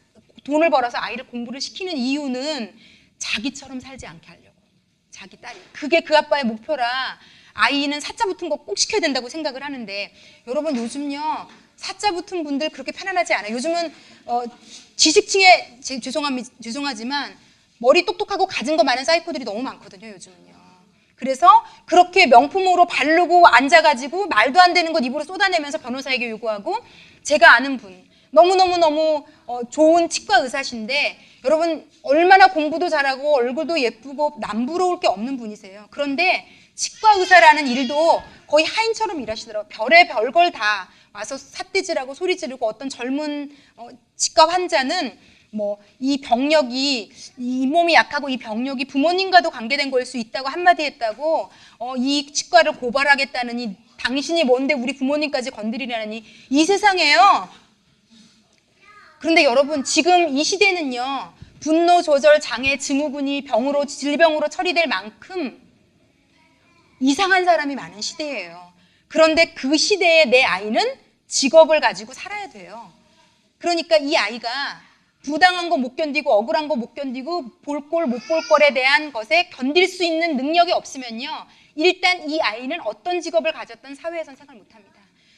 돈을 벌어서 아이를 공부를 시키는 이유는 자기처럼 살지 않게 하려고. 자기 딸이. 그게 그 아빠의 목표라 아이는 사자 붙은 거 꼭 시켜야 된다고 생각을 하는데 여러분 요즘요. 사자 붙은 분들 그렇게 편안하지 않아요. 요즘은 지식층에 죄송하지만 머리 똑똑하고 가진 거 많은 사이코들이 너무 많거든요. 요즘은요. 그래서 그렇게 명품으로 바르고 앉아가지고 말도 안 되는 것 입으로 쏟아내면서 변호사에게 요구하고 제가 아는 분 너무 좋은 치과 의사신데 여러분 얼마나 공부도 잘하고 얼굴도 예쁘고 남부러울 게 없는 분이세요. 그런데 치과 의사라는 일도 거의 하인처럼 일하시더라고요. 별걸 다 와서 삿대질하고 소리 지르고 어떤 젊은 치과 환자는 뭐 이 병력이 이 몸이 약하고 이 병력이 부모님과도 관계된 걸 수 있다고 한마디 했다고 이 치과를 고발하겠다느니 당신이 뭔데 우리 부모님까지 건드리라느니 이 세상에요. 그런데 여러분 지금 이 시대는요. 분노 조절 장애 증후군이 질병으로 처리될 만큼 이상한 사람이 많은 시대예요. 그런데 그 시대에 내 아이는 직업을 가지고 살아야 돼요. 그러니까 이 아이가 부당한 거 못 견디고 억울한 거 못 견디고 볼 꼴 못 볼 꼴에 대한 것에 견딜 수 있는 능력이 없으면요. 일단 이 아이는 어떤 직업을 가졌든 사회에선 생활 못합니다.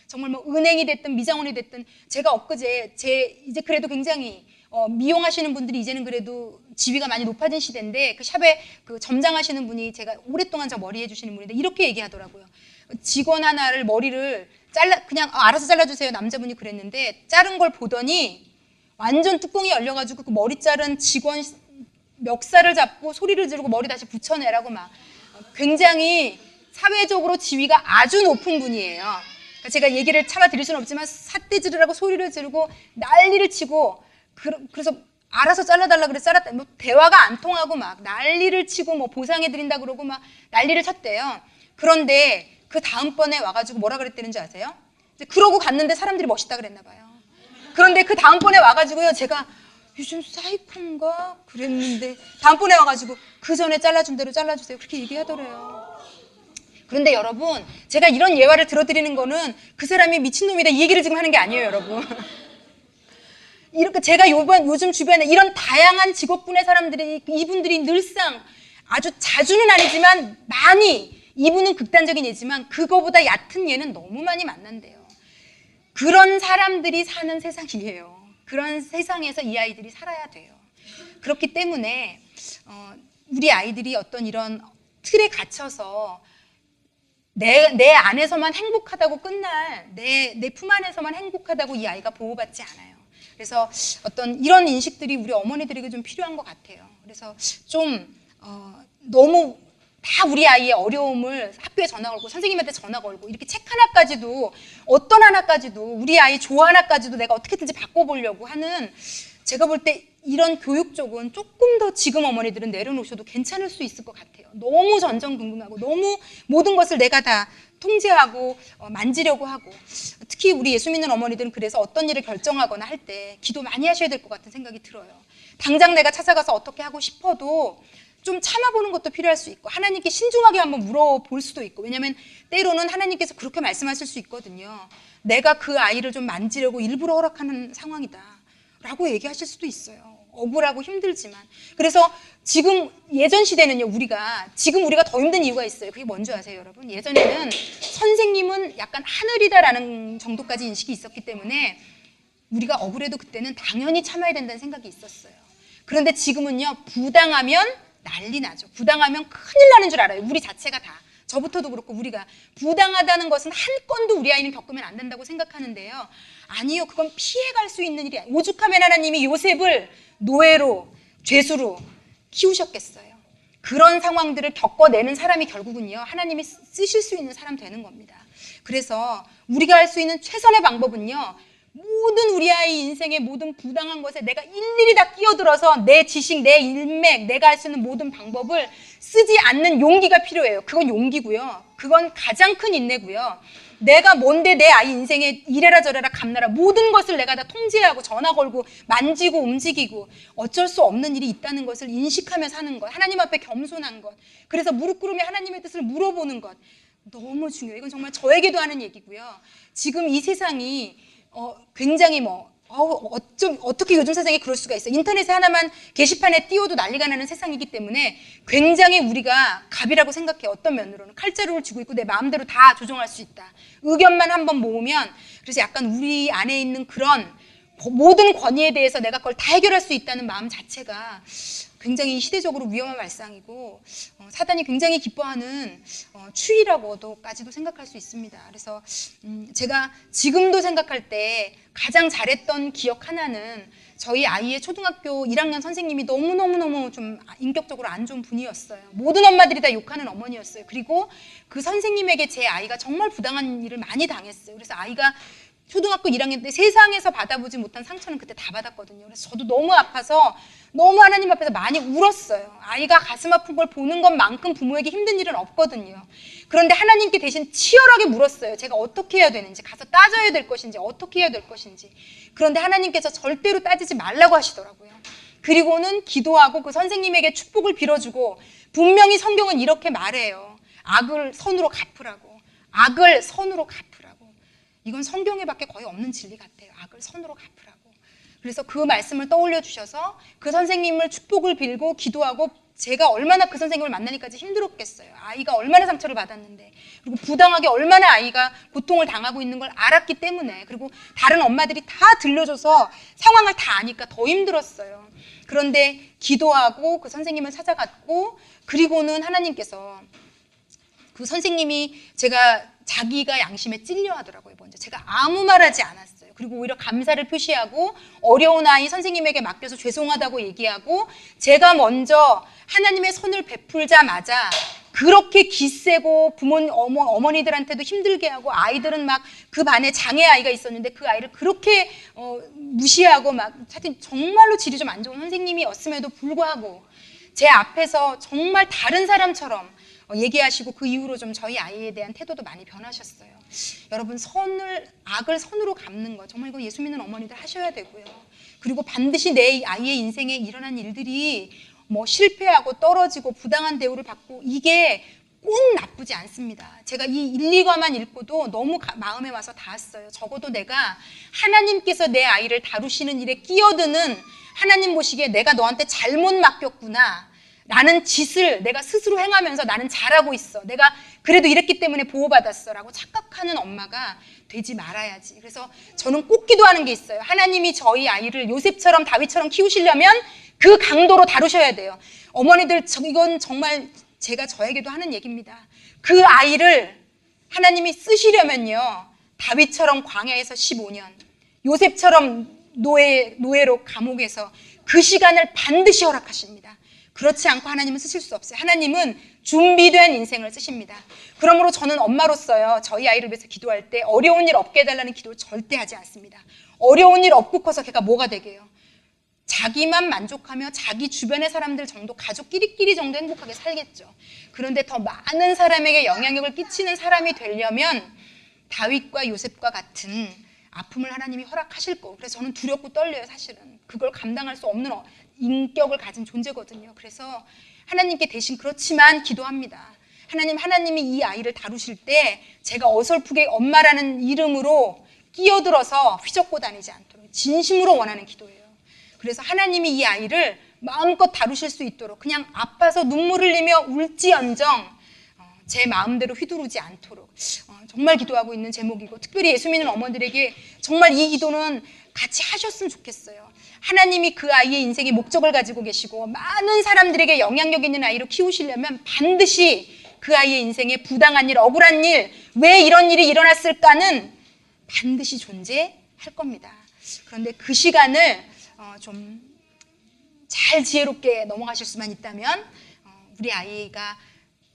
정말 뭐 은행이 됐든 미장원이 됐든 제가 엊그제 이제 그래도 굉장히 미용하시는 분들이 이제는 그래도 지위가 많이 높아진 시대인데 그 샵에 그 점장하시는 분이 제가 오랫동안 저 머리 해주시는 분인데 이렇게 얘기하더라고요. 직원 하나를 머리를 그냥 알아서 잘라주세요. 남자분이 그랬는데 자른 걸 보더니 완전 뚜껑이 열려가지고 그 머리 자른 직원 멱살을 잡고 소리를 지르고 머리 다시 붙여내라고 막 굉장히 사회적으로 지위가 아주 높은 분이에요. 그러니까 제가 얘기를 참아 드릴 수는 없지만 삿대질을 하고 소리를 지르고 난리를 치고 그래서 알아서 잘라달라 그래서 잘랐다. 뭐 대화가 안 통하고 막 난리를 치고 뭐 보상해드린다 그러고 막 난리를 쳤대요. 그런데 그 다음번에 와가지고 뭐라 그랬다는 줄 아세요? 그러고 갔는데 사람들이 멋있다 그랬나 봐요. 그런데 그 다음번에 와가지고요. 제가 요즘 사이코인가 그랬는데 다음번에 와가지고 그 전에 잘라준 대로 잘라주세요. 그렇게 얘기하더래요. 그런데 여러분 제가 이런 예화를 들어드리는 거는 그 사람이 미친놈이다 이 얘기를 지금 하는 게 아니에요. 여러분. 이렇게 제가 요즘 주변에 이런 다양한 직업군의 사람들이 이분들이 늘상 아주 자주는 아니지만 많이 이분은 극단적인 예지만 그거보다 얕은 예는 너무 많이 만난대요. 그런 사람들이 사는 세상이에요. 그런 세상에서 이 아이들이 살아야 돼요. 그렇기 때문에 우리 아이들이 어떤 이런 틀에 갇혀서 내 안에서만 행복하다고 끝날 내 품 안에서만 행복하다고 이 아이가 보호받지 않아요. 그래서 어떤 이런 인식들이 우리 어머니들에게 좀 필요한 것 같아요. 그래서 좀 너무 다 우리 아이의 어려움을 학교에 전화 걸고 선생님한테 전화 걸고 이렇게 책 하나까지도 어떤 하나까지도 우리 아이 조 하나까지도 내가 어떻게든지 바꿔보려고 하는 제가 볼 때 이런 교육 쪽은 조금 더 지금 어머니들은 내려놓으셔도 괜찮을 수 있을 것 같아요. 너무 전전긍긍하고 너무 모든 것을 내가 다 통제하고 만지려고 하고 특히 우리 예수 믿는 어머니들은 그래서 어떤 일을 결정하거나 할 때 기도 많이 하셔야 될 것 같은 생각이 들어요. 당장 내가 찾아가서 어떻게 하고 싶어도 좀 참아보는 것도 필요할 수 있고 하나님께 신중하게 한번 물어볼 수도 있고 왜냐하면 때로는 하나님께서 그렇게 말씀하실 수 있거든요. 내가 그 아이를 좀 만지려고 일부러 허락하는 상황이다 라고 얘기하실 수도 있어요. 억울하고 힘들지만 그래서 지금 예전 시대는요 지금 우리가 더 힘든 이유가 있어요. 그게 뭔지 아세요 여러분? 예전에는 선생님은 약간 하늘이다라는 정도까지 인식이 있었기 때문에 우리가 억울해도 그때는 당연히 참아야 된다는 생각이 있었어요. 그런데 지금은요 부당하면 난리 나죠. 부당하면 큰일 나는 줄 알아요. 우리 자체가 다. 저부터도 그렇고 우리가 부당하다는 것은 한 건도 우리 아이는 겪으면 안 된다고 생각하는데요. 아니요. 그건 피해갈 수 있는 일이 아니에요. 오죽하면 하나님이 요셉을 노예로 죄수로 키우셨겠어요. 그런 상황들을 겪어내는 사람이 결국은요. 하나님이 쓰실 수 있는 사람 되는 겁니다. 그래서 우리가 할 수 있는 최선의 방법은요. 모든 우리 아이 인생의 모든 부당한 것에 내가 일일이 다 끼어들어서 내 지식, 내 인맥, 내가 할 수 있는 모든 방법을 쓰지 않는 용기가 필요해요. 그건 용기고요. 그건 가장 큰 인내고요. 내가 뭔데 내 아이 인생에 이래라 저래라 감나라 모든 것을 내가 다 통제하고 전화 걸고 만지고 움직이고 어쩔 수 없는 일이 있다는 것을 인식하며 사는 것. 하나님 앞에 겸손한 것. 그래서 무릎 꿇으며 하나님의 뜻을 물어보는 것. 너무 중요해요. 이건 정말 저에게도 하는 얘기고요. 지금 이 세상이 굉장히 어떻게 요즘 세상에 그럴 수가 있어. 인터넷에 하나만 게시판에 띄워도 난리가 나는 세상이기 때문에 굉장히 우리가 갑이라고 생각해. 어떤 면으로는 칼자루를 쥐고 있고 내 마음대로 다 조정할 수 있다. 의견만 한번 모으면 그래서 약간 우리 안에 있는 그런 모든 권위에 대해서 내가 그걸 다 해결할 수 있다는 마음 자체가 굉장히 시대적으로 위험한 발상이고 사단이 굉장히 기뻐하는 추위라고도까지도 생각할 수 있습니다. 그래서 제가 지금도 생각할 때 가장 잘했던 기억 하나는 저희 아이의 초등학교 1학년 선생님이 너무너무너무 좀 인격적으로 안 좋은 분이었어요. 모든 엄마들이 다 욕하는 어머니였어요. 그리고 그 선생님에게 제 아이가 정말 부당한 일을 많이 당했어요. 그래서 아이가 초등학교 1학년 때 세상에서 받아보지 못한 상처는 그때 다 받았거든요. 그래서 저도 너무 아파서 너무 하나님 앞에서 많이 울었어요. 아이가 가슴 아픈 걸 보는 것만큼 부모에게 힘든 일은 없거든요. 그런데 하나님께 대신 치열하게 물었어요. 제가 어떻게 해야 되는지, 가서 따져야 될 것인지, 어떻게 해야 될 것인지. 그런데 하나님께서 절대로 따지지 말라고 하시더라고요. 그리고는 기도하고 그 선생님에게 축복을 빌어주고 분명히 성경은 이렇게 말해요. 악을 선으로 갚으라고. 악을 선으로 갚으라고. 이건 성경에밖에 거의 없는 진리 같아요. 악을 선으로 갚으라고. 그래서 그 말씀을 떠올려 주셔서 그 선생님을 축복을 빌고 기도하고 제가 얼마나 그 선생님을 만나니까지 힘들었겠어요. 아이가 얼마나 상처를 받았는데 그리고 부당하게 얼마나 아이가 고통을 당하고 있는 걸 알았기 때문에 그리고 다른 엄마들이 다 들려줘서 상황을 다 아니까 더 힘들었어요. 그런데 기도하고 그 선생님을 찾아갔고 그리고는 하나님께서 그 선생님이 자기가 양심에 찔려 하더라고요. 먼저 제가 아무 말하지 않았어요. 그리고 오히려 감사를 표시하고 어려운 아이 선생님에게 맡겨서 죄송하다고 얘기하고 제가 먼저 하나님의 선을 베풀자마자 그렇게 기세고 어머니들한테도 힘들게 하고 아이들은 막 그 반에 장애 아이가 있었는데 그 아이를 그렇게 무시하고 막 하여튼 정말로 질이 좀 안 좋은 선생님이었음에도 불구하고 제 앞에서 정말 다른 사람처럼 얘기하시고 그 이후로 좀 저희 아이에 대한 태도도 많이 변하셨어요. 여러분 악을 선으로 갚는 거 정말 이거 예수 믿는 어머니들 하셔야 되고요. 그리고 반드시 내 아이의 인생에 일어난 일들이 실패하고 떨어지고 부당한 대우를 받고 이게 꼭 나쁘지 않습니다. 제가 이 1, 2과만 읽고도 너무 마음에 와서 닿았어요. 적어도 내가 하나님께서 내 아이를 다루시는 일에 끼어드는 하나님 보시기에 내가 너한테 잘못 맡겼구나. 라는 짓을 내가 스스로 행하면서 나는 잘하고 있어. 내가 그래도 이랬기 때문에 보호받았어. 라고 착각하는 엄마가 되지 말아야지. 그래서 저는 꼭 기도하는 게 있어요. 하나님이 저희 아이를 요셉처럼 다윗처럼 키우시려면 그 강도로 다루셔야 돼요. 어머니들 이건 정말 제가 저에게도 하는 얘기입니다. 그 아이를 하나님이 쓰시려면요. 다윗처럼 광야에서 15년, 요셉처럼 노예로 감옥에서 그 시간을 반드시 허락하십니다. 그렇지 않고 하나님은 쓰실 수 없어요. 하나님은 준비된 인생을 쓰십니다. 그러므로 저는 엄마로서요. 저희 아이를 위해서 기도할 때 어려운 일 없게 해달라는 기도를 절대 하지 않습니다. 어려운 일 없고 커서 걔가 뭐가 되게요? 자기만 만족하며 자기 주변의 사람들 정도, 가족끼리끼리 정도 행복하게 살겠죠. 그런데 더 많은 사람에게 영향력을 끼치는 사람이 되려면 다윗과 요셉과 같은 아픔을 하나님이 허락하실 거고 그래서 저는 두렵고 떨려요. 사실은 그걸 감당할 수 없는 인격을 가진 존재거든요. 그래서 하나님께 대신 그렇지만 기도합니다. 하나님이 이 아이를 다루실 때 제가 어설프게 엄마라는 이름으로 끼어들어서 휘젓고 다니지 않도록 진심으로 원하는 기도예요. 그래서 하나님이 이 아이를 마음껏 다루실 수 있도록 그냥 아파서 눈물을 흘리며 울지언정 제 마음대로 휘두르지 않도록 정말 기도하고 있는 제목이고 특별히 예수 믿는 어머니들에게 정말 이 기도는 같이 하셨으면 좋겠어요. 하나님이 그 아이의 인생에 목적을 가지고 계시고 많은 사람들에게 영향력 있는 아이로 키우시려면 반드시 그 아이의 인생에 부당한 일, 억울한 일, 왜 이런 일이 일어났을까는 반드시 존재할 겁니다. 그런데 그 시간을 좀 잘 지혜롭게 넘어가실 수만 있다면 우리 아이가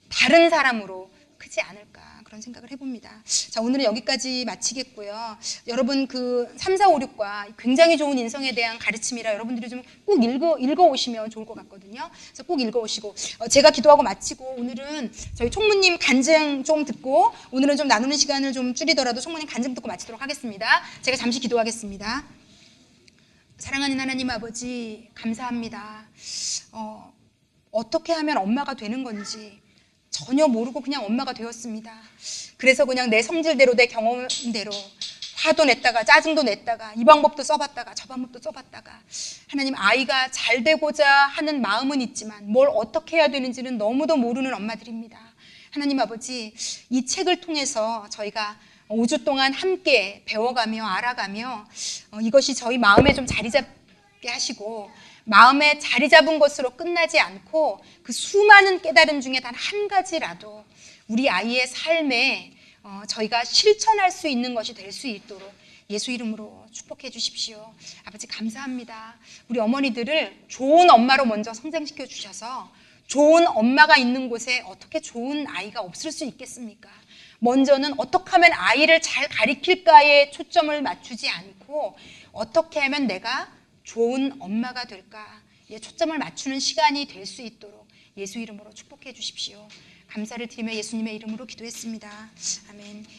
다른 사람으로 크지 않을까 그런 그런 생각을 해봅니다. 자, 오늘은 여기까지 마치겠고요. 여러분 그 3, 4, 5, 6과 굉장히 좋은 인성에 대한 가르침이라 여러분들이 좀 꼭 읽어오시면 좋을 것 같거든요. 그래서 꼭 읽어오시고 제가 기도하고 마치고 오늘은 저희 총무님 간증 좀 듣고 오늘은 좀 나누는 시간을 좀 줄이더라도 총무님 간증 듣고 마치도록 하겠습니다. 제가 잠시 기도하겠습니다. 사랑하는 하나님 아버지 감사합니다. 어떻게 하면 엄마가 되는 건지 전혀 모르고 그냥 엄마가 되었습니다. 그래서 그냥 내 성질대로 내 경험대로 화도 냈다가 짜증도 냈다가 이 방법도 써봤다가 저 방법도 써봤다가 하나님 아이가 잘 되고자 하는 마음은 있지만 뭘 어떻게 해야 되는지는 너무도 모르는 엄마들입니다. 하나님 아버지 이 책을 통해서 저희가 5주 동안 함께 배워가며 알아가며 이것이 저희 마음에 좀 자리 잡게 하시고 마음에 자리 잡은 것으로 끝나지 않고 그 수많은 깨달음 중에 단 한 가지라도 우리 아이의 삶에 저희가 실천할 수 있는 것이 될 수 있도록 예수 이름으로 축복해 주십시오. 아버지 감사합니다. 우리 어머니들을 좋은 엄마로 먼저 성장시켜 주셔서 좋은 엄마가 있는 곳에 어떻게 좋은 아이가 없을 수 있겠습니까? 먼저는 어떻게 하면 아이를 잘 가리킬까에 초점을 맞추지 않고 어떻게 하면 내가 좋은 엄마가 될까에 초점을 맞추는 시간이 될 수 있도록 예수 이름으로 축복해 주십시오. 감사를 드리며 예수님의 이름으로 기도했습니다. 아멘.